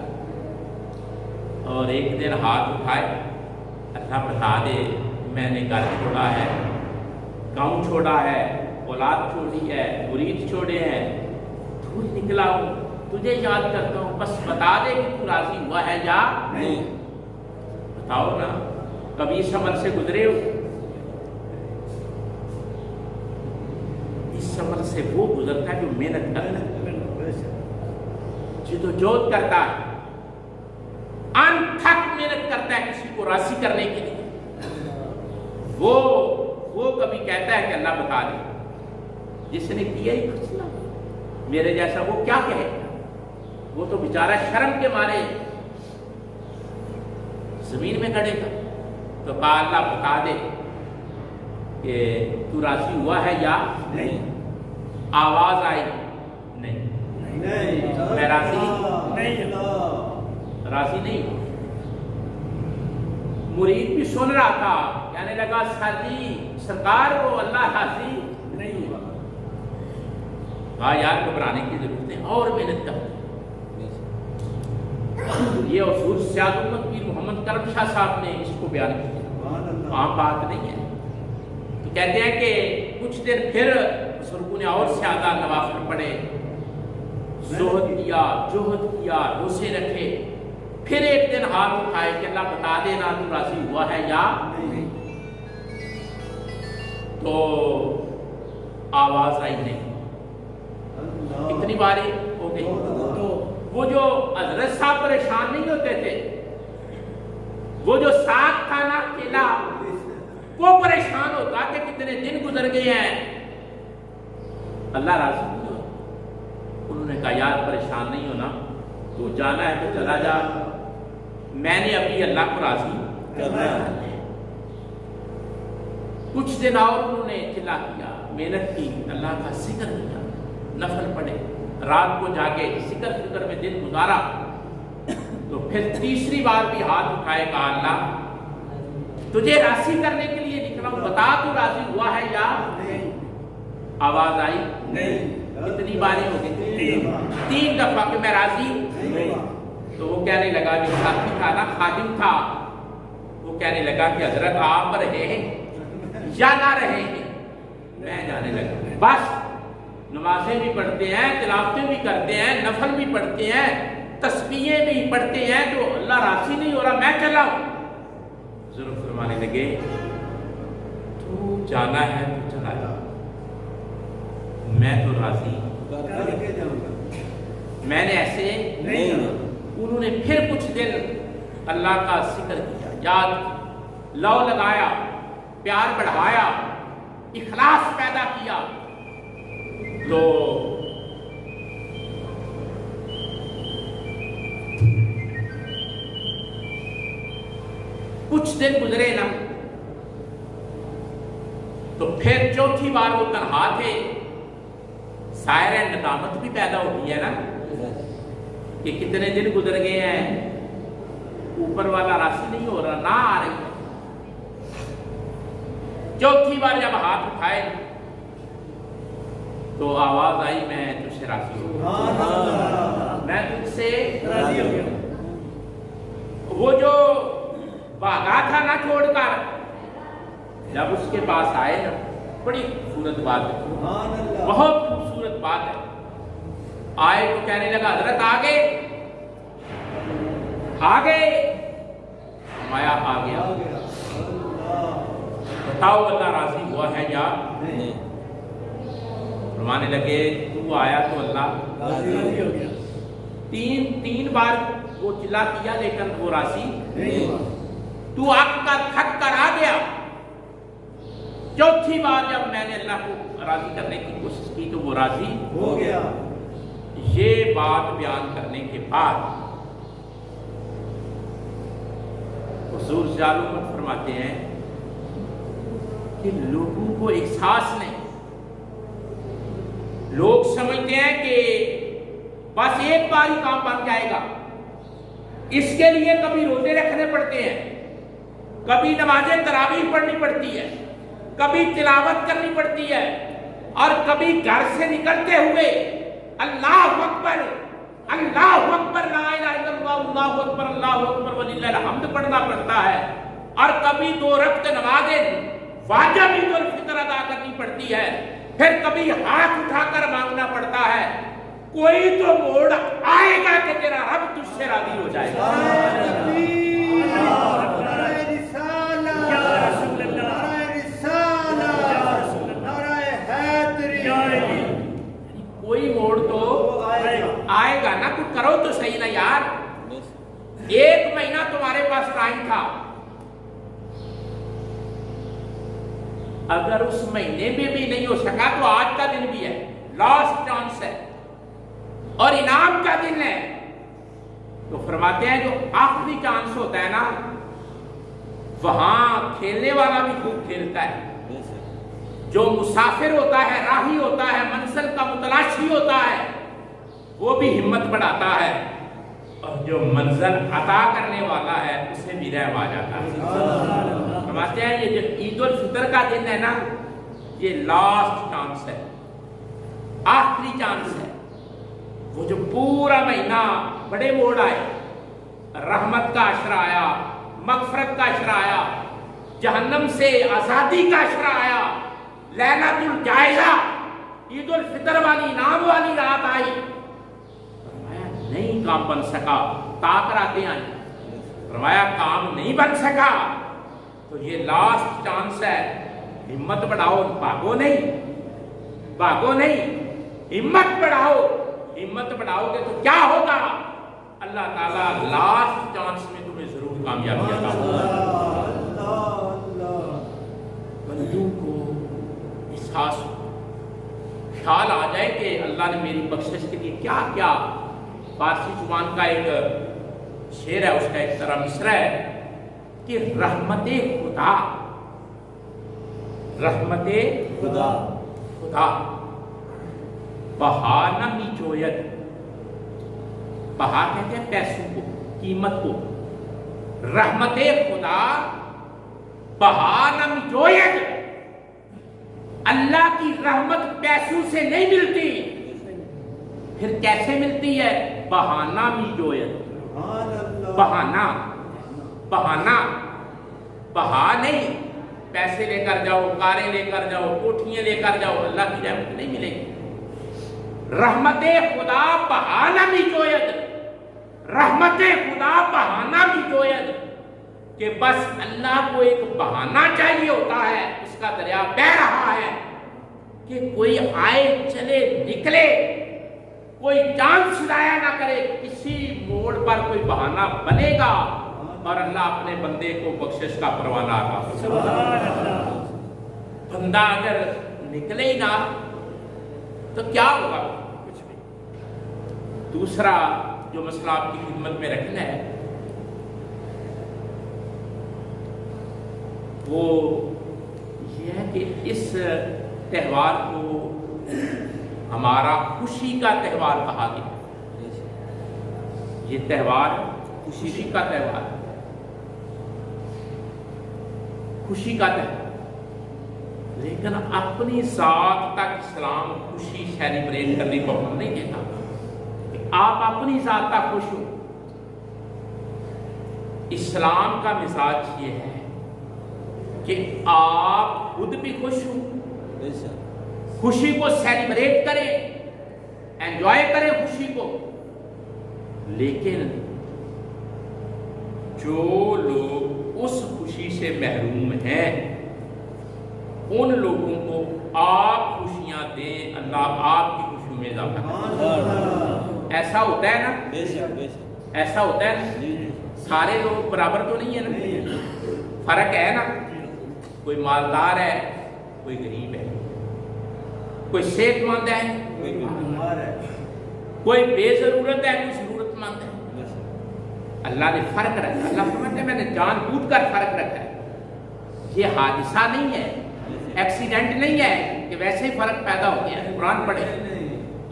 اور ایک دن ہاتھ اٹھائے، اللہ بتا دے میں نے گھر چھوڑا ہے، گاؤں چھوڑا ہے، اولاد چھوڑی ہے، مرید چھوڑے ہیں، دور نکلا ہوں، تجھے یاد کرتا ہوں، بس بتا دے کہ تو راضی ہوا ہے یا نہیں۔ بتاؤ نا، کبھی اس عمل سے گزرے ہو؟ اس عمل سے وہ گزرتا ہے جو محنت کرتا ہے، جدوجہد کرتا ہے، انتھک محنت کرتا ہے، کسی کو راضی کرنے کے لیے وہ کبھی کہتا ہے کہ اللہ بتا دے، جس نے کیا ہی کچھ نہ میرے جیسا وہ کیا کہے گا؟ وہ تو بیچارہ شرم کے مارے زمین میں گڑے گا۔ تو کہا اللہ بتا دے کہ تو راضی ہوا ہے یا نہیں؟ آواز آئی نہیں، میں راضی نہیں ہوں۔ مرید بھی سن رہا تھا، کہنے لگا سر جی سرکار وہ اللہ راضی نہیں ہوا۔ کہا یار گھبرانے کی ضرورت ہے، اور محنت کرو۔ یہ اصول سیاد امت پیر محمد کرم شاہ صاحب نے اس کو بیان کیا، عام بات نہیں ہے۔ تو کہتے ہیں کہ کچھ دن پھر بزرگوں نے اور زیادہ نوافل پڑھے، زہد کیا، جوہد کیا، روزے رکھے، پھر ایک دن ہاتھ اٹھائے کہ اللہ بتا دینا تو راضی ہوا ہے یا نہیں؟ تو آواز آئی نہیں۔ کتنی باری ہو گئی؟ وہ جو حضرت صاحب پریشان نہیں ہوتے تھے، وہ جو ساتھ تھا نا اکیلا، وہ پریشان ہوتا کہ کتنے دن گزر گئے ہیں اللہ راضی نہیں ہو۔ انہوں نے کہا یار پریشان نہیں ہونا، تو جانا ہے تو چلا جا، میں نے ابھی اللہ کو راضی کرنا ہے۔ کچھ دن اور انہوں نے چلا کیا، محنت کی، اللہ کا ذکر کیا، نفل پڑھے، رات کو جاگے، ذکر فکر میں دن گزارا۔ تو پھر تیسری بار بھی ہاتھ اٹھائے، کہا اللہ تجھے راضی کرنے کے لیے نکلا ہوں، بتا تو راضی ہوا ہے یا نہیں؟ آواز آئی نہیں۔ کتنی باری ہو گئی؟ 3 دفعہ کہ میں راضی نہیں۔ تو وہ کہنے لگا، جو ساتھی تھا نا خادم تھا، وہ کہنے لگا کہ حضرت آپ رہے ہیں یا نہ رہے ہیں، میں جانے لگا۔ بس نمازیں بھی پڑھتے ہیں، تلاوتیں بھی کرتے ہیں، نفل بھی پڑھتے ہیں، تسبیحیں بھی پڑھتے ہیں، تو اللہ راضی نہیں ہو رہا، میں چلا ہوں۔ ضرور فرمانے لگے تو جانا ہے تو چلا جا، میں تو راضی میں نے ایسے نہیں۔ انہوں نے پھر کچھ دن اللہ کا ذکر کیا، یاد لو لگایا، پیار بڑھایا، اخلاص پیدا کیا۔ تو کچھ دن گزرے نا، تو پھر چوتھی بار وہ تنہا تھے، ظاہر ندامت بھی پیدا ہوتی ہے نا کہ کتنے دن گزر گئے ہیں، اوپر والا راضی نہیں ہو رہا، نہ آ رہی ہے۔ چوتھی بار جب ہاتھ اٹھائے تو آواز آئی، میں تجھ سے راضی ہوں، میں تجھ سے راضی ہوں۔ وہ جو بھاگا تھا نہ چھوڑ کر، جب اس کے پاس آئے نا، بڑی خوبصورت بات ہے، بہت خوبصورت بات ہے۔ آئے تو کہنے لگا حضرت آگے فرمایا آ گیا، بتاؤ اللہ راضی ہوا ہے یا نہیں؟ فرمانے لگے تو آیا تو اللہ راضی ہو گیا۔ تین بار وہ چلا کیا لیکن وہ راضی نہیں ہوا۔ تو آگ کر تھک کر آ گیا۔ چوتھی بار جب میں نے اللہ کو راضی کرنے کی کوشش کی تو وہ راضی ہو گیا۔ یہ بات بیان کرنے کے بعد حضور ظالمت فرماتے ہیں کہ لوگوں کو احساس نہیں، لوگ سمجھتے ہیں کہ بس ایک بار ہی کام بن جائے گا، اس کے لیے کبھی روزے رکھنے پڑتے ہیں، کبھی نمازیں تراویح پڑھنی پڑتی ہے، کبھی تلاوت کرنی پڑتی ہے، اور کبھی گھر سے نکلتے ہوئے اللہ اکبر اللہ اکبر لا الہ الا اللہ اللہ اکبر وللہ الحمد پڑھنا پڑتا ہے، اور کبھی 2 رکعت نمازیں واجب عید الفطر ادا کرنی پڑتی ہے، پھر کبھی ہاتھ اٹھا کر مانگنا پڑتا ہے۔ کوئی تو موڑ آئے گا کہ تیرا رب تجھ سے راضی ہو جائے گا۔ کوئی موڑ تو آئے گا نا، کچھ کرو تو صحیح نا یار۔ 1 مہینہ تمہارے پاس ٹائم تھا، اگر اس مہینے میں بھی نہیں ہو سکا تو آج کا دن بھی ہے، لاسٹ چانس ہے اور انعام کا دن ہے. تو فرماتے ہیں جو آخری چانس ہوتا ہے نا، وہاں کھیلنے والا بھی خوب کھیلتا ہے، جو مسافر ہوتا ہے، راہی ہوتا ہے، منزل کا متلاشی ہوتا ہے، وہ بھی ہمت بڑھاتا ہے، اور جو منزل عطا کرنے والا ہے اسے بھی رحم آ جاتا ہے. فرماتے ہیں یہ جو عید الفطر کا دن ہے نا، یہ لاسٹ چانس ہے، آخری چانس ہے. وہ جو پورا مہینہ بڑے موڑ آئے، رحمت کا عشرہ آیا، مغفرت کا عشرہ آیا، جہنم سے آزادی کا عشرہ آیا، لیلۃ الجائزہ عید الفطر والی انعام والی رات آئی، فرمایا نہیں کام بن سکا، طاق راتیں آئیں، فرمایا کام نہیں بن سکا تو یہ لاسٹ چانس ہے، ہمت بڑھاؤ، بھاگو نہیں، بھاگو نہیں، ہمت بڑھاؤ. ہمت بڑھاؤ گے تو کیا ہوگا؟ اللہ تعالیٰ لاسٹ چانس میں تمہیں ضرور کامیابی عطا ہوگا. بندوں کو احساس خیال آ جائے کہ اللہ نے میری بخشش کے لیے کیا کیا. فارسی زبان کا ایک شعر ہے، اس کا ایک طرح مصرع ہے کہ رحمت خدا، رحمت خدا خدا بہا نہ می جوید. بہا کہتے ہیں پیسوں کو، قیمت کو. رحمت خدا بہا نہ می جوید. اللہ کی رحمت پیسوں سے نہیں ملتی، پھر کیسے ملتی ہے؟ بہانہ می جوید. بہانہ، بہانہ، بہا نہیں، پیسے لے کر جاؤ، کاریں لے کر جاؤ، کوٹھیاں لے کر جاؤ، اللہ کی رحمت نہیں ملے گی. رحمت خدا بہانہ می جوید، رحمت خدا بہانہ می جوید، کہ بس اللہ کو ایک بہانہ چاہیے ہوتا ہے، اس کا دریا بہہ رہا ہے کہ کوئی آئے چلے نکلے، کوئی جان ضائع نہ کرے، کسی موڑ پر کوئی بہانہ بنے گا اور اللہ اپنے بندے کو بخشش کا پروانہ عطا فرمائے. بندہ اگر نکلے ہی نہ تو کیا ہوگا؟ کچھ بھی. دوسرا جو مسئلہ آپ کی خدمت میں رکھنا ہے وہ یہ ہے کہ اس تہوار کو ہمارا خوشی کا تہوار کہا گیا. یہ تہوار خوشی کا تہوار، خوشی کا تہوار. لیکن اپنی ذات تک اسلام خوشی سیلیبریٹ کرنے کو ہم نہیں دیتا کہ آپ اپنی ذات تک خوش ہو. اسلام کا مزاج یہ ہے کہ آپ خود بھی خوش ہوں، خوشی کو سیلیبریٹ کریں، انجوائے کریں خوشی کو. لیکن جو لوگ اس خوشی سے محروم ہیں ان لوگوں کو آپ خوشیاں دیں، اللہ آپ کی خوشیوں میں اضافہ کرے. ایسا ہوتا ہے نا، ایسا ہوتا ہے نا. سارے لوگ برابر تو نہیں ہے نا، فرق ہے نا. کوئی مالدار ہے، کوئی غریب ہے، کوئی صحت مند ہے، کوئی بے ضرورت ہے، کوئی ضرورت مند ہے. اللہ نے فرق رکھا. اللہ فرماتے ہیں میں نے جان بوجھ کر فرق رکھا ہے. یہ حادثہ نہیں ہے، ایکسیڈنٹ نہیں ہے کہ ویسے ہی فرق پیدا ہو گیا. قرآن پڑھے.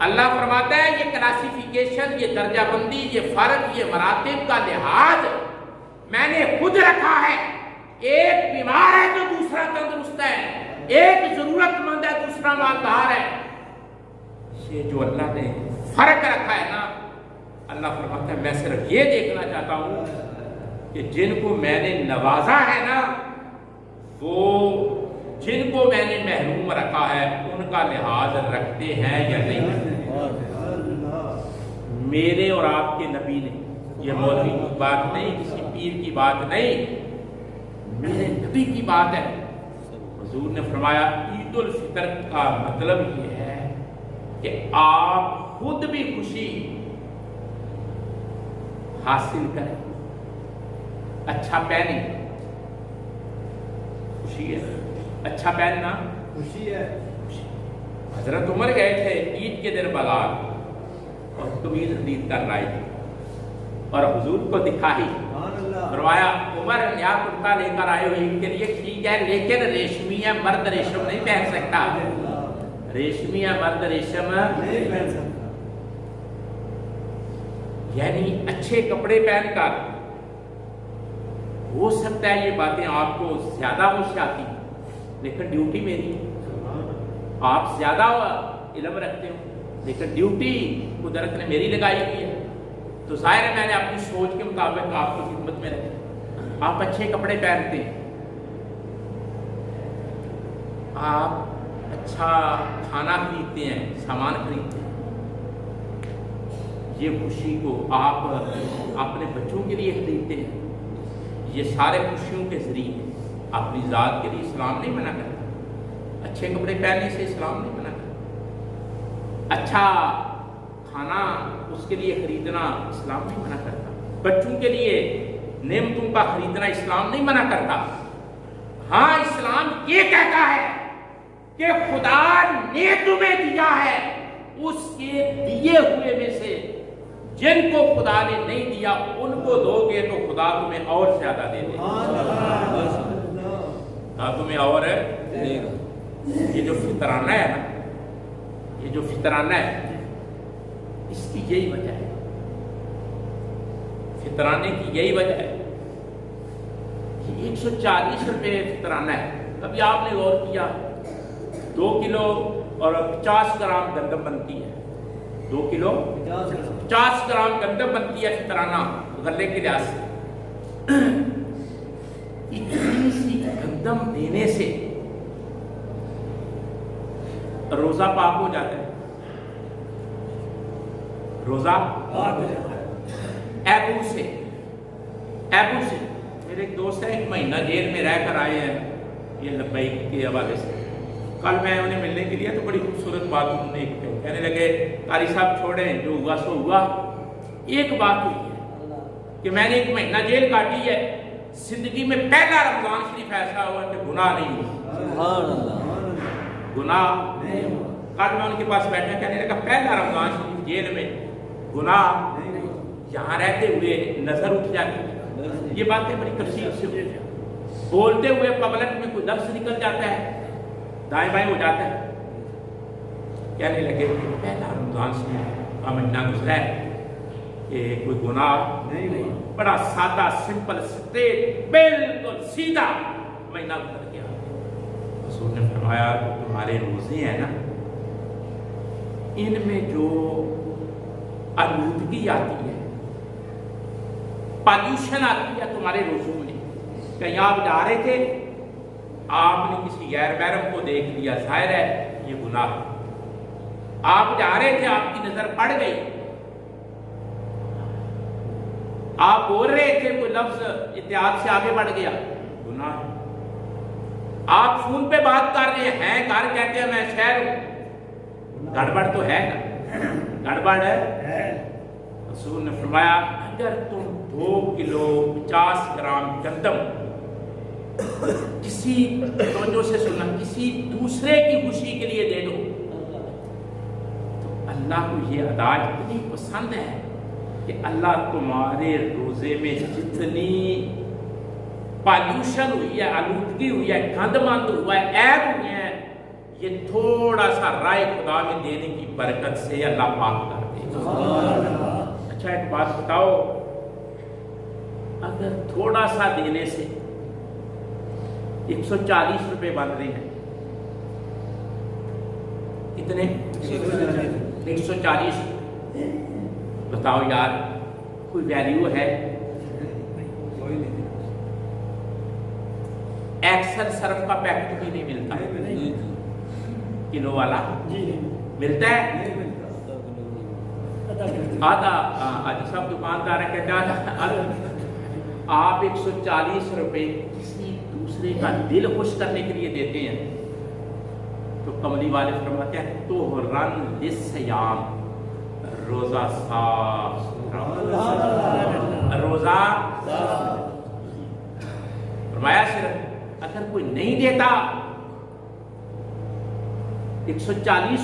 اللہ فرماتا ہے یہ کلاسیفیکیشن، یہ درجہ بندی، یہ فرق، یہ مراتب کا لحاظ میں نے خود رکھا ہے. ایک بیمار ہے تو دوسرا تندرست ہے، ایک ضرورت مند ہے دوسرا مالدار ہے. یہ جو اللہ نے فرق رکھا ہے نا، اللہ فرماتا ہے میں صرف یہ دیکھنا چاہتا ہوں کہ جن کو میں نے نوازا ہے نا، وہ جن کو میں نے محروم رکھا ہے ان کا لحاظ رکھتے ہیں یا نہیں رکھتے. میرے اور آپ کے نبی نے، یہ مولوی کی بات نہیں، کسی پیر کی بات نہیں، میرے نبی کی بات ہے. حضور نے فرمایا عید الفطر کا مطلب یہ ہے کہ آپ خود بھی خوشی حاصل کریں، اچھا پہنیں، خوشی ہے. اچھا پہننا خوشی ہے. حضرت عمر گئے تھے عید کے دن بازار اور قمیض خرید کر لائے تھے اور حضور کو دکھائی. سبحان اللہ. فرمایا عمر نیا کرتا لے کر آئے ہو عید کے لیے ٹھیک ہے لیکن ریشمی ہے مرد ریشم نہیں پہن سکتا. ریشمی ہے مرد ریشم نہیں پہن سکتا. یعنی اچھے کپڑے پہن کر ہو سکتا ہے یہ باتیں آپ کو زیادہ مشکل آتی لیکن ڈیوٹی میری ہے. آپ زیادہ علم رکھتے ہو لیکن ڈیوٹی قدرت نے میری لگائی ہوئی ہے تو ظاہر ہے میں نے اپنی سوچ کے مطابق آپ کو خدمت میں رکھا. آپ اچھے کپڑے پہنتے ہیں, آپ اچھا کھانا خریدتے ہیں, سامان خریدتے ہیں. یہ خوشی کو آپ اپنے بچوں کے لیے خریدتے ہیں. یہ سارے خوشیوں کے ذریعے ہیں. اپنی ذات کے لیے اسلام نہیں منع کرتا. اچھے کپڑے پہننے سے اسلام نہیں منع کرتا. اچھا کھانا اس کے لیے خریدنا اسلام نہیں منع کرتا. بچوں کے لیے نعمتوں کا خریدنا اسلام نہیں منع کرتا. ہاں اسلام یہ کہتا ہے کہ خدا نے تمہیں دیا ہے اس کے دیے ہوئے میں سے جن کو خدا نے نہیں دیا ان کو دو گے تو خدا تمہیں اور زیادہ دے دے گا. تمہیں اور دے گا. یہ جو فطرانہ ہے نا, یہ جو فطرانہ ہے اس کی یہی وجہ ہے. فطرانے کی یہی وجہ ہے. یہ 140 روپے فطرانہ ہے. ابھی آپ نے غور کیا 2 کلو اور 50 گرام گندم بنتی ہے. 2 کلو 50 گرام گندم بنتی ہے فطرانہ غلے کے لحاظ سے. اتنی سی گندم دینے سے روزہ پاک ہو جاتا ہے. روزہ ایبو سے میرے ایک دوست ہے 1 مہینہ جیل میں رہ کر آئے ہیں یہ لبیک کے حوالے سے. کل میں انہیں ملنے کے لیے تو بڑی خوبصورت بات انہوں نے کہنے لگے قاری صاحب چھوڑیں جو ہوا سو ہوا. ایک بات ہوئی ہے کہ میں نے 1 مہینہ جیل کاٹی ہے, زندگی میں پہلا رمضان شریف ایسا ہوا کہ گناہ نہیں ہوا. سبحان اللہ. گناہ کل میں ان کے پاس بیٹھا کہنے لگا پہلا رمضان شریف جیل میں گناہ یہاں رہتے ہوئے نظر اٹھ جاتی ہے. یہ باتیں بڑی کثیر سے بولتے ہوئے پبلک میں کوئی لفظ نکل جاتا ہے دائیں بائیں ہو جاتا ہے. کہنے لگے کہ پہلا رمضان شریف کا مہینہ گزرا ہے کہ کوئی گناہ نہیں, بڑا سادہ سمپل اسٹریٹ بالکل سیدھا مہینہ گزر گیا. حضور نے فرمایا تمہارے روزے ہیں نا ان میں جو آلودگی آتی ہے پالوشن آتی ہے تمہارے روزوں میں. کہیں آپ جا رہے تھے آپ نے کسی غیر محرم کو دیکھ لیا, ظاہر ہے یہ گناہ. آپ جا رہے تھے آپ کی نظر پڑ گئی, آپ بول رہے تھے کوئی لفظ احتیاط سے آگے بڑھ گیا, گناہ. آپ فون پہ بات کر رہے ہیں گھر کہتے ہیں میں شہر ہوں, گڑبڑ تو ہے نا, گڑبڑ ہے. رسول نے فرمایا اگر تم 2 کلو 50 گرام گندم کسی توجہ سے سننا کسی دوسرے کی خوشی کے لیے دے دو تو اللہ کو یہ ادا اتنی پسند ہے کہ اللہ تمہارے روزے میں جتنی پالوشن ہوئی ہے, آلودگی ہوئی ہے, گند مند ہوا ہے, عیب ہوئی ہے, یہ تھوڑا سا رائے خدا میں دینے کی برکت سے اللہ پاک کر دے گا. اچھا ایک بات بتاؤ, اگر تھوڑا سا دینے سے 140 روپے بن رہے ہیں, کتنے 140, بتاؤ یار کوئی ویلیو ہے؟ کوئی نہیں. ایکسل سرف کا پیکٹ بھی نہیں ملتا, کلو والا ملتا ہے آدھا. آج سب دکاندار ہیں کہتے ہیں آپ 140 روپے کسی دوسرے کا دل خوش کرنے کے لیے دیتے ہیں تو کملی والے فرماتے ہیں تو رن للصیام, روزہ صاف ستھرا, روزہ فرمایا صرف اگر کوئی نہیں دیتا 140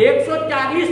140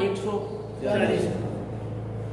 140।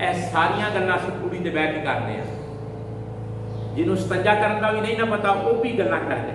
ਇਹ ਸਾਰੀਆਂ ਗੱਲਾਂ ਅਸੀਂ ਕੁੜੀ ਤੇ ਬਹਿ ਕੇ ਕਰਦੇ ਆ। ਜਿਹਨੂੰ ਸਤੰਜਾ ਕਰਨ ਦਾ ਵੀ ਨਹੀਂ ਨਾ ਪਤਾ ਉਹ ਵੀ ਗੱਲਾਂ ਕਰਦੇ,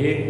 1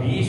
20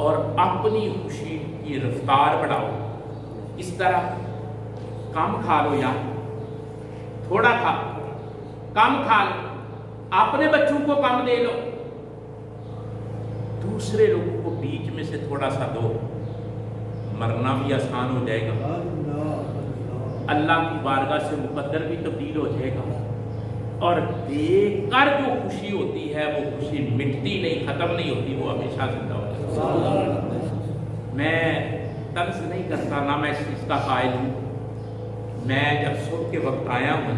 اور اپنی خوشی کی رفتار بڑھاؤ. اس طرح کم کھا لو یار، تھوڑا کھا، کم کھا لو، اپنے بچوں کو کم دے لو، دوسرے لوگوں کو بیچ میں سے تھوڑا سا دو، مرنا بھی آسان ہو جائے گا، اللہ کی بارگاہ سے مقدر بھی تبدیل ہو جائے گا، اور دیکھ کر جو خوشی ہوتی ہے وہ خوشی مٹتی نہیں، ختم نہیں ہوتی، وہ ہمیشہ زندہ ہوتی ہے. میں طنز نہیں کرتا، نہ میں اس چیز کا قائل ہوں. میں جب صبح کے وقت آیا ہوں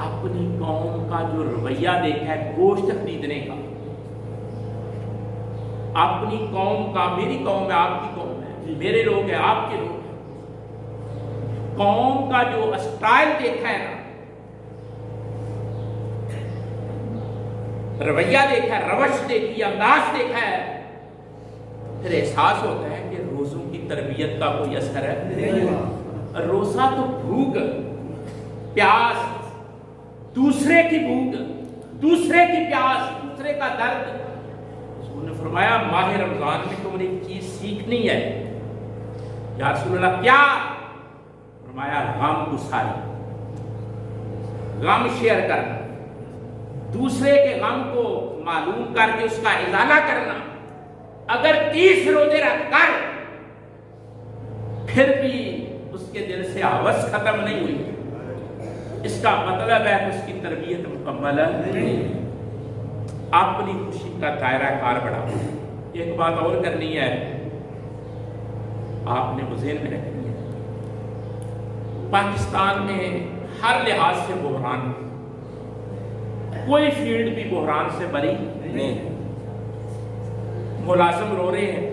اپنی قوم کا جو رویہ دیکھا ہے گوشت خریدنے کا، اپنی قوم کا، میری قوم ہے، آپ کی قوم ہے، میرے لوگ ہیں، آپ کے لوگ ہیں، قوم کا جو اسٹائل دیکھا ہے نا، رویہ دیکھا ہے، روش دیکھی، انداز دیکھا ہے، پھر احساس ہوتا ہے کہ روزوں کی تربیت کا کوئی اثر ہے. روزہ تو بھوک، پیاس، دوسرے کی بھوک، دوسرے کی پیاس، دوسرے کا درد. حضور نے فرمایا ماہ رمضان میں تم نے ایک چیز سیکھنی ہے. یا رسول اللہ کیا؟ فرمایا غم گساری، غم شیئر کرنا، دوسرے کے غم کو معلوم کر کے اس کا ازالہ کرنا. اگر 30 روزے رکھ کر پھر بھی اس کے دل سے ہوس ختم نہیں ہوئی، اس کا مطلب ہے کہ اس کی تربیت مکمل نہیں. اپنی خوشی کا دائرہ کار بڑھاؤ. ایک بات اور کرنی ہے، آپ نے وہ ذہن میں رکھنی ہے، پاکستان میں ہر لحاظ سے بحران، کوئی فیلڈ بھی بحران سے بری نہیں. ملازم رو رہے ہیں،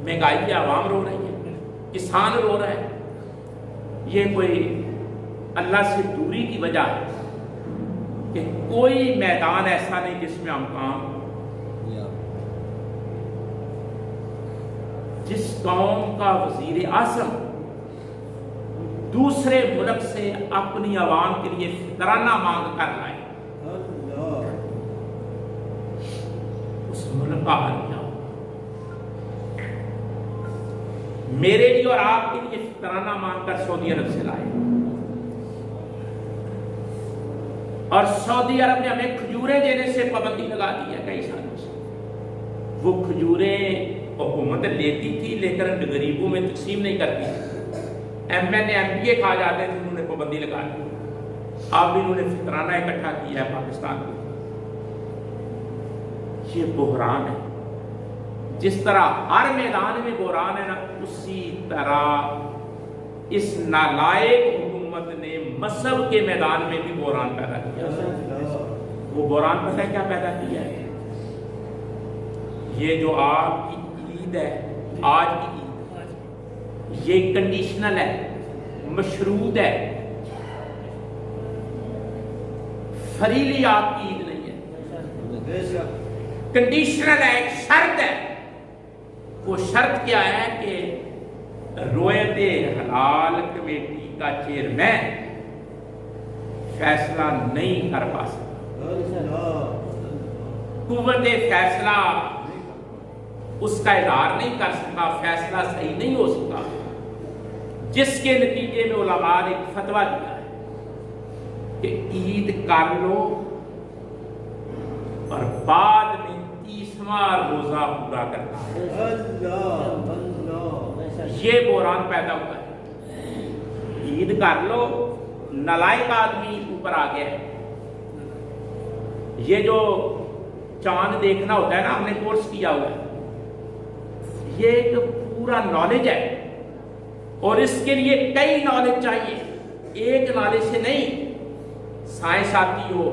مہنگائی کی عوام رو رہی ہے، کسان رو رہا ہے. یہ کوئی اللہ سے دوری کی وجہ ہے کہ کوئی میدان ایسا نہیں جس میں ہم کام. جس قوم کا وزیر اعظم دوسرے ملک سے اپنی عوام کے لیے فطرانہ مانگ کر لائے، اس ملک کا حال کیا ہو. میرے لیے اور آپ کے لیے فطرانہ مانگ کر سعودی عرب سے لائے، اور سعودی عرب نے ہمیں کھجوریں دینے سے پابندی لگا دی ہے کئی سالوں سے. وہ کھجوریں حکومت لیتی تھی لیکن غریبوں میں تقسیم نہیں کرتی تھی. M N A M P A کھا جاتے تھے، انہوں نے پابندی لگا دی. اب انہوں نے فطرانہ اکٹھا کیا ہے پاکستان میں. یہ بحران ہے. جس طرح ہر میدان میں بحران ہے نا، اسی طرح اس نالائق حکومت نے مذہب کے میدان میں بھی بحران پیدا کیا. وہ بحران پتہ ہے کیا پیدا کیا ہے؟ یہ جو آپ کی عید ہے، آج کی عید، یہ کنڈیشنل ہے، مشروط ہے. فریلی آپ کی عید نہیں ہے، کنڈیشنل ہے، ایک شرط ہے. وہ شرط کیا ہے کہ رویت حلال کمیٹی کا چیئرمین فیصلہ نہیں کر پا سکتا، قوت فیصلہ اس کا اظہار نہیں کر سکتا، فیصلہ صحیح نہیں ہو سکتا، جس کے نتیجے میں علماء نے ایک فتویٰ دیا ہے کہ عید کر لو اور بعد میں 30واں روزہ پورا کرنا ہے. یہ بحران پیدا ہوا ہے. عید کر لو، نالائق آدمی اوپر آ گیا ہے. یہ جو چاند دیکھنا ہوتا ہے نا، ہم نے کورس کیا ہوا ہے، یہ ایک پورا نالج ہے، اور اس کے لیے کئی نالج چاہیے، ایک نالج سے نہیں. سائنس آتی ہو،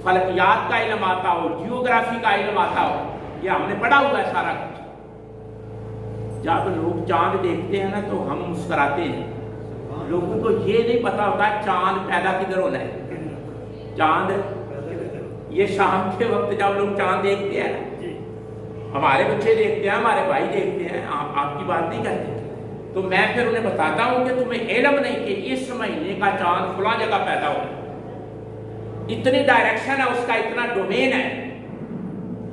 فلکیات کا علم آتا ہو، جیوگرافی کا علم آتا ہو، یہ ہم نے پڑھا ہوا ہے سارا کچھ. جب لوگ چاند دیکھتے ہیں نا تو ہم مسکراتے ہیں. لوگوں کو یہ نہیں پتا ہوتا چاند پیدا کدھر ہونا ہے. چاند یہ شام کے وقت جب لوگ چاند دیکھتے ہیں، ہمارے بچے دیکھتے ہیں، ہمارے بھائی دیکھتے ہیں، آپ کی بات نہیں کرتے، تو میں پھر انہیں بتاتا ہوں کہ تمہیں علم نہیں کہ اس مہینے کا چاند فلاں جگہ پیدا ہو، اتنی ڈائریکشن ہے اس کا، اتنا ڈومین ہے.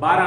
12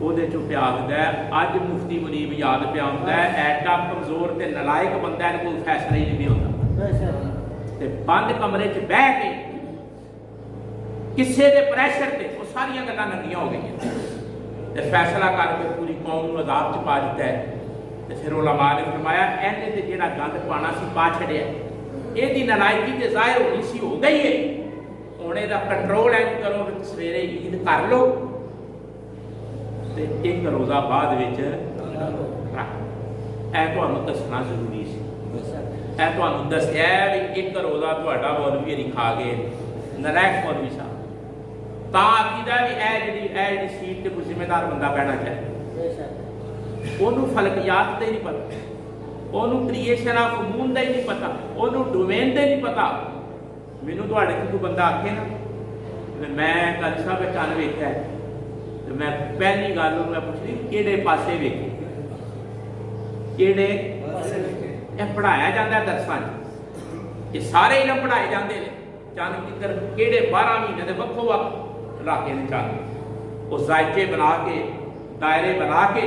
ਉਹਦੇ ਚੋਂ ਪਿਆ ਹੁੰਦਾ ਅੱਜ ਮੁਫਤੀ ਮੁਨੀਬ ਯਾਦ ਪਿਆ ਹੁੰਦਾ ਐਡਾ ਕਮਜ਼ੋਰ ਤੇ ਨਲਾਇਕ ਬੰਦਾ ਇਹਨੂੰ ਕੋਈ ਫੈਸਲਾ ਹੀ ਨਹੀਂ ਹੁੰਦਾ। ਤੇ ਬੰਦ ਕਮਰੇ 'ਚ ਬਹਿ ਕੇ ਕਿਸੇ ਦੇ ਪ੍ਰੈਸ਼ਰ ਤੇ ਉਹ ਸਾਰੀਆਂ ਗੱਲਾਂ ਨੰਗੀਆਂ ਹੋ ਗਈਆਂ ਤੇ ਫੈਸਲਾ ਕਰਕੇ ਪੂਰੀ ਕੌਮ ਨੂੰ ਅਜ਼ਾਬ 'ਚ ਪਾ ਦਿੱਤਾ ਹੈ। ਤੇ ਫਿਰ ਉਲਮਾ ਨੇ ਫਰਮਾਇਆ ਇਹਨੇ ਤੇ ਜਿਹੜਾ ਗੰਦ ਪਾਣਾ ਸੀ ਪਾ ਛੱਡਿਆ, ਇਹਦੀ ਨਲਾਇਕੀ ਤੇ ਜ਼ਾਹਿਰ ਹੋਣੀ ਸੀ, ਹੋ ਗਈ ਹੈ। ਹੁਣ ਇਹਦਾ ਕੰਟਰੋਲ ਐਂ ਕਰੋ ਕਿ ਸਵੇਰੇ ਈਦ ਕਰ ਲਓ ਤੇ ਇੱਕ ਰੋਜ਼ਾ ਬਾਅਦ ਵਿੱਚ ਰੱਖ। ਇਹ ਤੁਹਾਨੂੰ ਦੱਸਣਾ ਜ਼ਰੂਰੀ ਸੀ। ਇਹ ਤੁਹਾਨੂੰ ਦੱਸਿਆ ਵੀ ਇੱਕ ਰੋਜ਼ਾ ਤੁਹਾਡਾ ਮੌਲਵੀ ਨਹੀਂ ਖਾ ਗਏ, ਨਲਾਇਕ ਮੌਲਵੀ ਸਾਹਿਬ। ਤਾਂ ਆਖੀਦਾ ਵੀ ਇਹ ਜਿਹੜੀ ਸੀਟ ਤੇ ਕੋਈ ਜ਼ਿੰਮੇਦਾਰ ਬੰਦਾ ਬਹਿਣਾ ਚਾਹੀਦਾ। ਉਹਨੂੰ ਫਲਕਿਆਤ ਦਾ ਹੀ ਨਹੀਂ ਪਤਾ, ਉਹਨੂੰ ਕ੍ਰੀਏਸ਼ਨ ਆਫ ਮੂਨ ਦਾ ਹੀ ਨਹੀਂ ਪਤਾ, ਉਹਨੂੰ ਡੋਮੇਨ ਦਾ ਹੀ ਨਹੀਂ ਪਤਾ। ਮੈਨੂੰ ਤੁਹਾਡੇ ਕੋਲ ਕੋਈ ਬੰਦਾ ਆਖੇ ਨਾ ਮੈਂ ਕੱਲ ਸਾਹਿਬ ਚੰਨ ਵੇਖਿਆ, ਤੇ ਮੈਂ ਪਹਿਲੀ ਗੱਲ ਉਹਨੂੰ ਮੈਂ ਪੁੱਛਦੀ ਕਿਹੜੇ ਪਾਸੇ ਵੇਖੇ, ਕਿਹੜੇ ਇਹ ਪੜਾਇਆ ਜਾਂਦਾ ਦਰਸਾਂ 'ਚ, ਇਹ ਸਾਰੇ ਇਲਮ ਪੜਾਏ ਜਾਂਦੇ ਨੇ। ਚੰਨ ਕਿੱਧਰ ਕਿਹੜੇ 12 ਮਹੀਨੇ ਦੇ ਵੱਖੋ ਵੱਖ ਇਲਾਕੇ ਨੇ ਚੰਨ, ਉਹ ਜ਼ਾਇਕੇ ਬਣਾ ਕੇ ਦਾਇਰੇ ਬਣਾ ਕੇ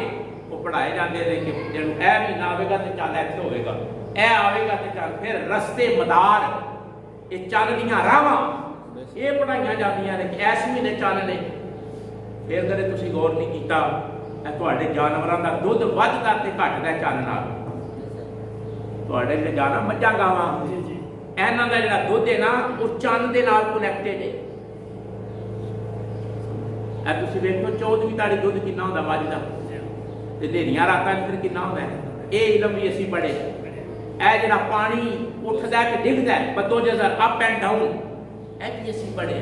ਉਹ ਪੜਾਏ ਜਾਂਦੇ ਨੇ ਕਿ ਜਦੋਂ ਇਹ ਮਹੀਨਾ ਆਵੇਗਾ ਤੇ ਚੰਨ ਇੱਥੇ ਹੋਵੇਗਾ, ਇਹ ਆਵੇਗਾ ਤੇ ਚੰਨ, ਫਿਰ ਰਸਤੇ ਮਦਾਰ ਇਹ ਚੰਨ ਦੀਆਂ ਰਾਹਾਂ ਇਹ ਪੜਾਈਆਂ ਜਾਂਦੀਆਂ ਨੇ ਕਿ ਇਸ ਮਹੀਨੇ ਚੰਨ ਨੇ। ਫਿਰ ਕਦੇ ਤੁਸੀਂ ਗੌਰ ਨਹੀਂ ਕੀਤਾ ਇਹ ਤੁਹਾਡੇ ਜਾਨਵਰਾਂ ਦਾ ਦੁੱਧ ਵੱਧਦਾ ਤੇ ਘਟਦਾ ਚੰਨ ਨਾਲ। ਤੁਹਾਡੇ ਜਿਹੜੇ ਜਾਨਵਰ ਮੱਝਾਂ ਗਾਵਾਂ ਇਹਨਾਂ ਦਾ ਜਿਹੜਾ ਦੁੱਧ ਹੈ ਨਾ ਉਹ ਚੰਨ ਦੇ ਨਾਲ ਕਨੈਕਟਡ ਹੈ। ਇਹ ਤੁਸੀਂ ਵੇਖੋ 14ਵੀਂ ਤਾੜੀ ਦੁੱਧ ਕਿੰਨਾ ਹੁੰਦਾ ਮੱਝ ਦਾ, ਤੇ ਹਨੇਰੀਆਂ ਰਾਤਾਂ 'ਚ ਫਿਰ ਕਿੰਨਾ ਹੁੰਦਾ। ਇਹ ਇਲਮ ਵੀ ਅਸੀਂ ਪੜ੍ਹੇ। ਇਹ ਜਿਹੜਾ ਪਾਣੀ ਉੱਠਦਾ ਕਿ ਡਿੱਗਦਾ ਬਦੋਜਜ਼ਰ ਅਪ ਐਂਡ ਡਾਊਨ, ਇਹ ਵੀ ਅਸੀਂ ਪੜ੍ਹੇ।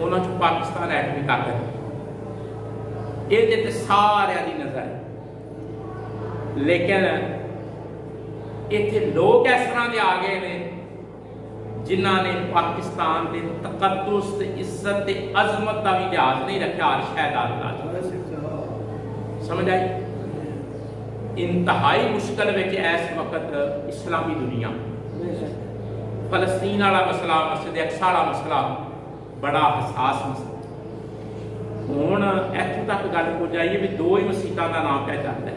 ਉਹਨਾਂ 'ਚ ਪਾਕਿਸਤਾਨ ਐਟਮੀ ਤਾਕਤ ਇਹਦੇ ਤੇ ਸਾਰਿਆਂ ਦੀ ਨਜ਼ਰ ਹੈ। ਲੇਕਿਨ ਇੱਥੇ ਲੋਕ ਇਸ ਤਰ੍ਹਾਂ ਦੇ ਆ ਗਏ ਨੇ ਜਿਨ੍ਹਾਂ ਨੇ ਪਾਕਿਸਤਾਨ ਦੇ ਤਕੱਦੁਸ ਤੇ ਇੱਜ਼ਤ ਤੇ ਅਜ਼ਮਤ ਦਾ ਵੀ ਲਿਹਾਜ਼ ਨਹੀਂ ਰੱਖਿਆ। ਹਰ ਸ਼ੈ ਦਾ ਸਮਝ ਆਈ। ਇੰਤਹਾਈ ਮੁਸ਼ਕਲ ਵਿੱਚ ਇਸ ਵਕਤ ਇਸਲਾਮੀ ਦੁਨੀਆ, ਫਲਸਤੀਨ ਵਾਲਾ ਮਸਲਾ, ਮਸਜਿਦ ਅਕਸਾ ਵਾਲਾ ਮਸਲਾ ਬੜਾ ਹਸਾਸ ਮਸਲਾ। ਹੁਣ ਇੱਥੋਂ ਤੱਕ ਗੱਲ ਹੋ ਜਾਈਏ ਵੀ ਦੋ ਹੀ ਮਸੀਤਾਂ ਦਾ ਨਾਮ ਕਿਆ ਚੱਲਦਾ ਹੈ,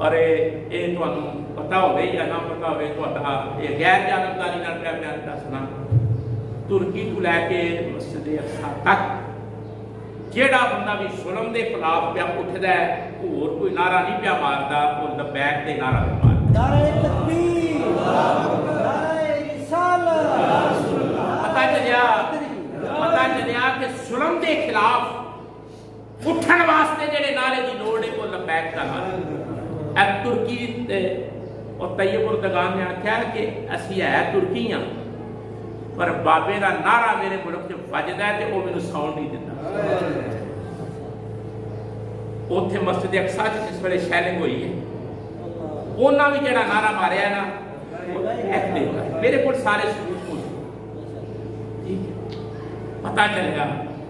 ਔਰ ਇਹ ਤੁਹਾਨੂੰ ਪਤਾ ਹੋਵੇ ਜਾਂ ਨਾ ਪਤਾ ਹੋਵੇ, ਤੁਹਾਡਾ ਇਹ ਗੈਰ ਜਾਣਕਾਰੀ ਨਾਲ ਮੈਂ ਦੱਸਣਾ, ਤੁਰਕੀ ਤੋਂ ਲੈ ਕੇ ਮਸਜਿਦ ਅਕਸਾ ਤੱਕ ਜਿਹੜਾ ਬੰਦਾ ਵੀ ਜ਼ੁਲਮ ਦੇ ਖਿਲਾਫ ਪਿਆ ਉੱਠਦਾ ਹੈ, ਹੋਰ ਕੋਈ ਨਾਰਾ ਨਹੀਂ ਪਿਆ ਮਾਰਦਾ, ਉਹ ਲਬੈਕ ਦੇ ਨਾਰਾ ਪਿਆ ਮਾਰਦਾ। ਨਾਰੇ ਤਕਬੀਰ, ਨਾਰੇ ਰਿਸਾਲਤ। ਪਤਾ ਚੱਲਿਆ ਕਿ ਜ਼ੁਲਮ ਦੇ ਖਿਲਾਫ ਉੱਠਣ ਵਾਸਤੇ ਜਿਹੜੇ ਨਾਰੇ ਦੀ ਲੋੜ ਹੈ ਉਹ ਲਬੈਕ ਦਾ ਨਾਰਾ। ਇਹ ਤੁਰਕੀ ਤੇ ਉਹ ਤੈਯਬ ਉਰਦਗਾਨ ਨੇ ਆਖਿਆ ਕਿ ਅਸੀਂ ਹੈ ਤੁਰਕੀ ਹਾਂ, ਪਰ ਬਾਬੇ ਦਾ ਨਾਰਾ ਮੇਰੇ ਮੁਲਕ 'ਚ ਵੱਜਦਾ ਤੇ ਉਹ ਮੈਨੂੰ ਸੌਣ ਨਹੀਂ ਦਿੰਦਾ। ਉੱਥੇ ਮਸਜਿਦ ਅਕਸਾ 'ਚ ਜਿਸ ਵੇਲੇ ਸ਼ੈਲਿੰਗ ਹੋਈ ਹੈ, ਉਹਨਾਂ ਵੀ ਜਿਹੜਾ ਨਾਰਾ ਮਾਰਿਆ ਨਾ, ਮੇਰੇ ਕੋਲ ਸਾਰੇ ਸਬੂਤ ਮੌਜੂਦ। ਪਤਾ ਚੱਲਿਆ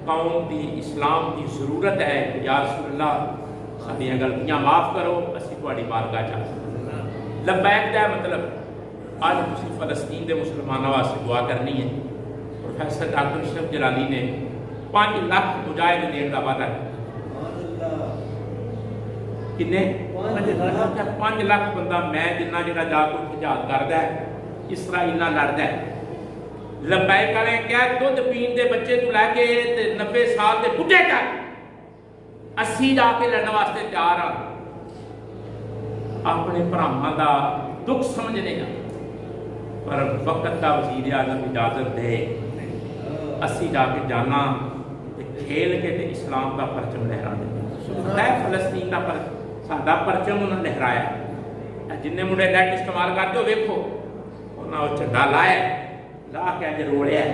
ਕੌਮ ਦੀ ਇਸਲਾਮ ਦੀ ਜ਼ਰੂਰਤ ਹੈ। ਯਾ ਰਸੂਲ ਅੱਲਾਹ ਸਾਡੀਆਂ ਗਲਤੀਆਂ ਮਾਫ ਕਰੋ, ਅਸੀਂ ਤੁਹਾਡੀ ਬਾਰਗਾਹ 'ਚ ਆ ਸਕਦੇ। ਲਬੈਕ ਦਾ ਮਤਲਬ ਅੱਜ ਤੁਸੀਂ ਫਲਸਤੀਨ ਦੇ ਮੁਸਲਮਾਨਾਂ ਵਾਸਤੇ ਦੁਆ ਕਰਨੀ ਹੈ। ਪ੍ਰੋਫੈਸਰ ਡਾਕਟਰ ਅਸ਼ਰਫ ਜਲਾਲੀ ਨੇ 5 ਲੱਖ ਮੁਜਾਹਿਦ ਦੇਣ ਦਾ ਵਾਅਦਾ ਕੀਤਾ। ਕਿੰਨੇ? 5 ਲੱਖ ਬੰਦਾ ਮੈਂ ਜਿੰਨਾ ਜਿਹੜਾ ਜਾ ਕੇ ਜਹਾਦ ਕਰਦਾ ਹੈ, ਇਸਰਾਈਲ ਨਾਲ ਲੜਦਾ ਹੈ। ਲੰਬਾਈ ਵਾਲੇ ਕਿਹਾ ਦੁੱਧ ਪੀਣ ਦੇ ਬੱਚੇ ਤੋਂ ਲੈ ਕੇ ਤੇ 90 ਸਾਲ ਦੇ ਬੁੱਢੇ ਤੱਕ ਅਸੀਂ ਜਾ ਕੇ ਲੜਨ ਵਾਸਤੇ ਤਿਆਰ ਹਾਂ। ਆਪਣੇ ਭਰਾਵਾਂ ਦਾ ਦੁੱਖ ਸਮਝਦੇ ਹਾਂ, ਪਰ ਵਕਤ ਦਾ ਵਜ਼ੀਰ ਆਜ਼ਮ ਇਜਾਜ਼ਤ ਦੇ ਅਸੀਂ ਜਾ ਕੇ ਜਾਣਾ ਤੇ ਖੇਲ ਕੇ ਤੇ ਇਸਲਾਮ ਦਾ ਪਰਚਮ ਲਹਿਰਾ ਦੇ। ਫਲਸਤੀਨ ਦਾ ਸਾਡਾ ਪਰਚਮ ਉਹਨਾਂ ਲਹਿਰਾਇਆ। ਜਿੰਨੇ ਮੁੰਡੇ ਨੈਟ ਇਸਤੇਮਾਲ ਕਰਦੇ ਹੋ ਵੇਖੋ, ਉਹਨਾਂ ਉਹ ਝੰਡਾ ਲਾਇਆ, ਲਾ ਕੇ ਅੱਜ ਰੋਲਿਆ।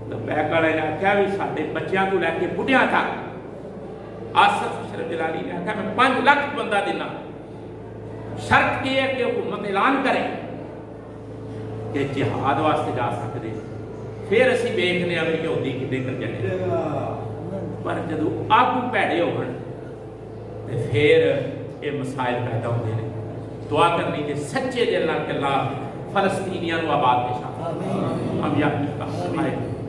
ਲਬੈਕ ਵਾਲੇ ਨੇ ਆਖਿਆ ਵੀ ਸਾਡੇ ਬੱਚਿਆਂ ਤੋਂ ਲੈ ਕੇ ਬੁੱਢਿਆਂ ਤੱਕ। ਆਸਫ ਅਸ਼ਰਫ ਜਲਾਲੀ ਨੇ ਆਖਿਆ ਮੈਂ 5 ਲੱਖ ਬੰਦਾ ਦੇਣਾ, ਸ਼ਰਤ ਕੀ ਹੈ ਕਿ ਹੁਕੂਮਤ ਐਲਾਨ ਕਰੇ ਕਿ ਜਿਹਾਦ ਵਾਸਤੇ ਜਾ ਸਕਦੇ, ਫਿਰ ਅਸੀਂ ਵੇਖਦੇ ਹਾਂ ਵੀ ਯਹੂਦੀ ਕਿੱਡੇ ਕਰ ਜਾਣੇ। ਪਰ ਜਦੋਂ ਆਗੂ ਭੈੜੇ ਹੋਣ ਤੇ ਫਿਰ ਇਹ ਮਸਾਇਲ ਪੈਦਾ ਹੁੰਦੇ ਨੇ। ਦੁਆ ਕਰਨੀ ਕਿ ਸੱਚੇ ਦਿਲ ਨਾਲ ਅੱਲਾਹ ਫਲਸਤੀਨੀਆਂ ਨੂੰ ਆਬਾਦ ਪੇਸ਼ਾ। ਆਮੀਨ।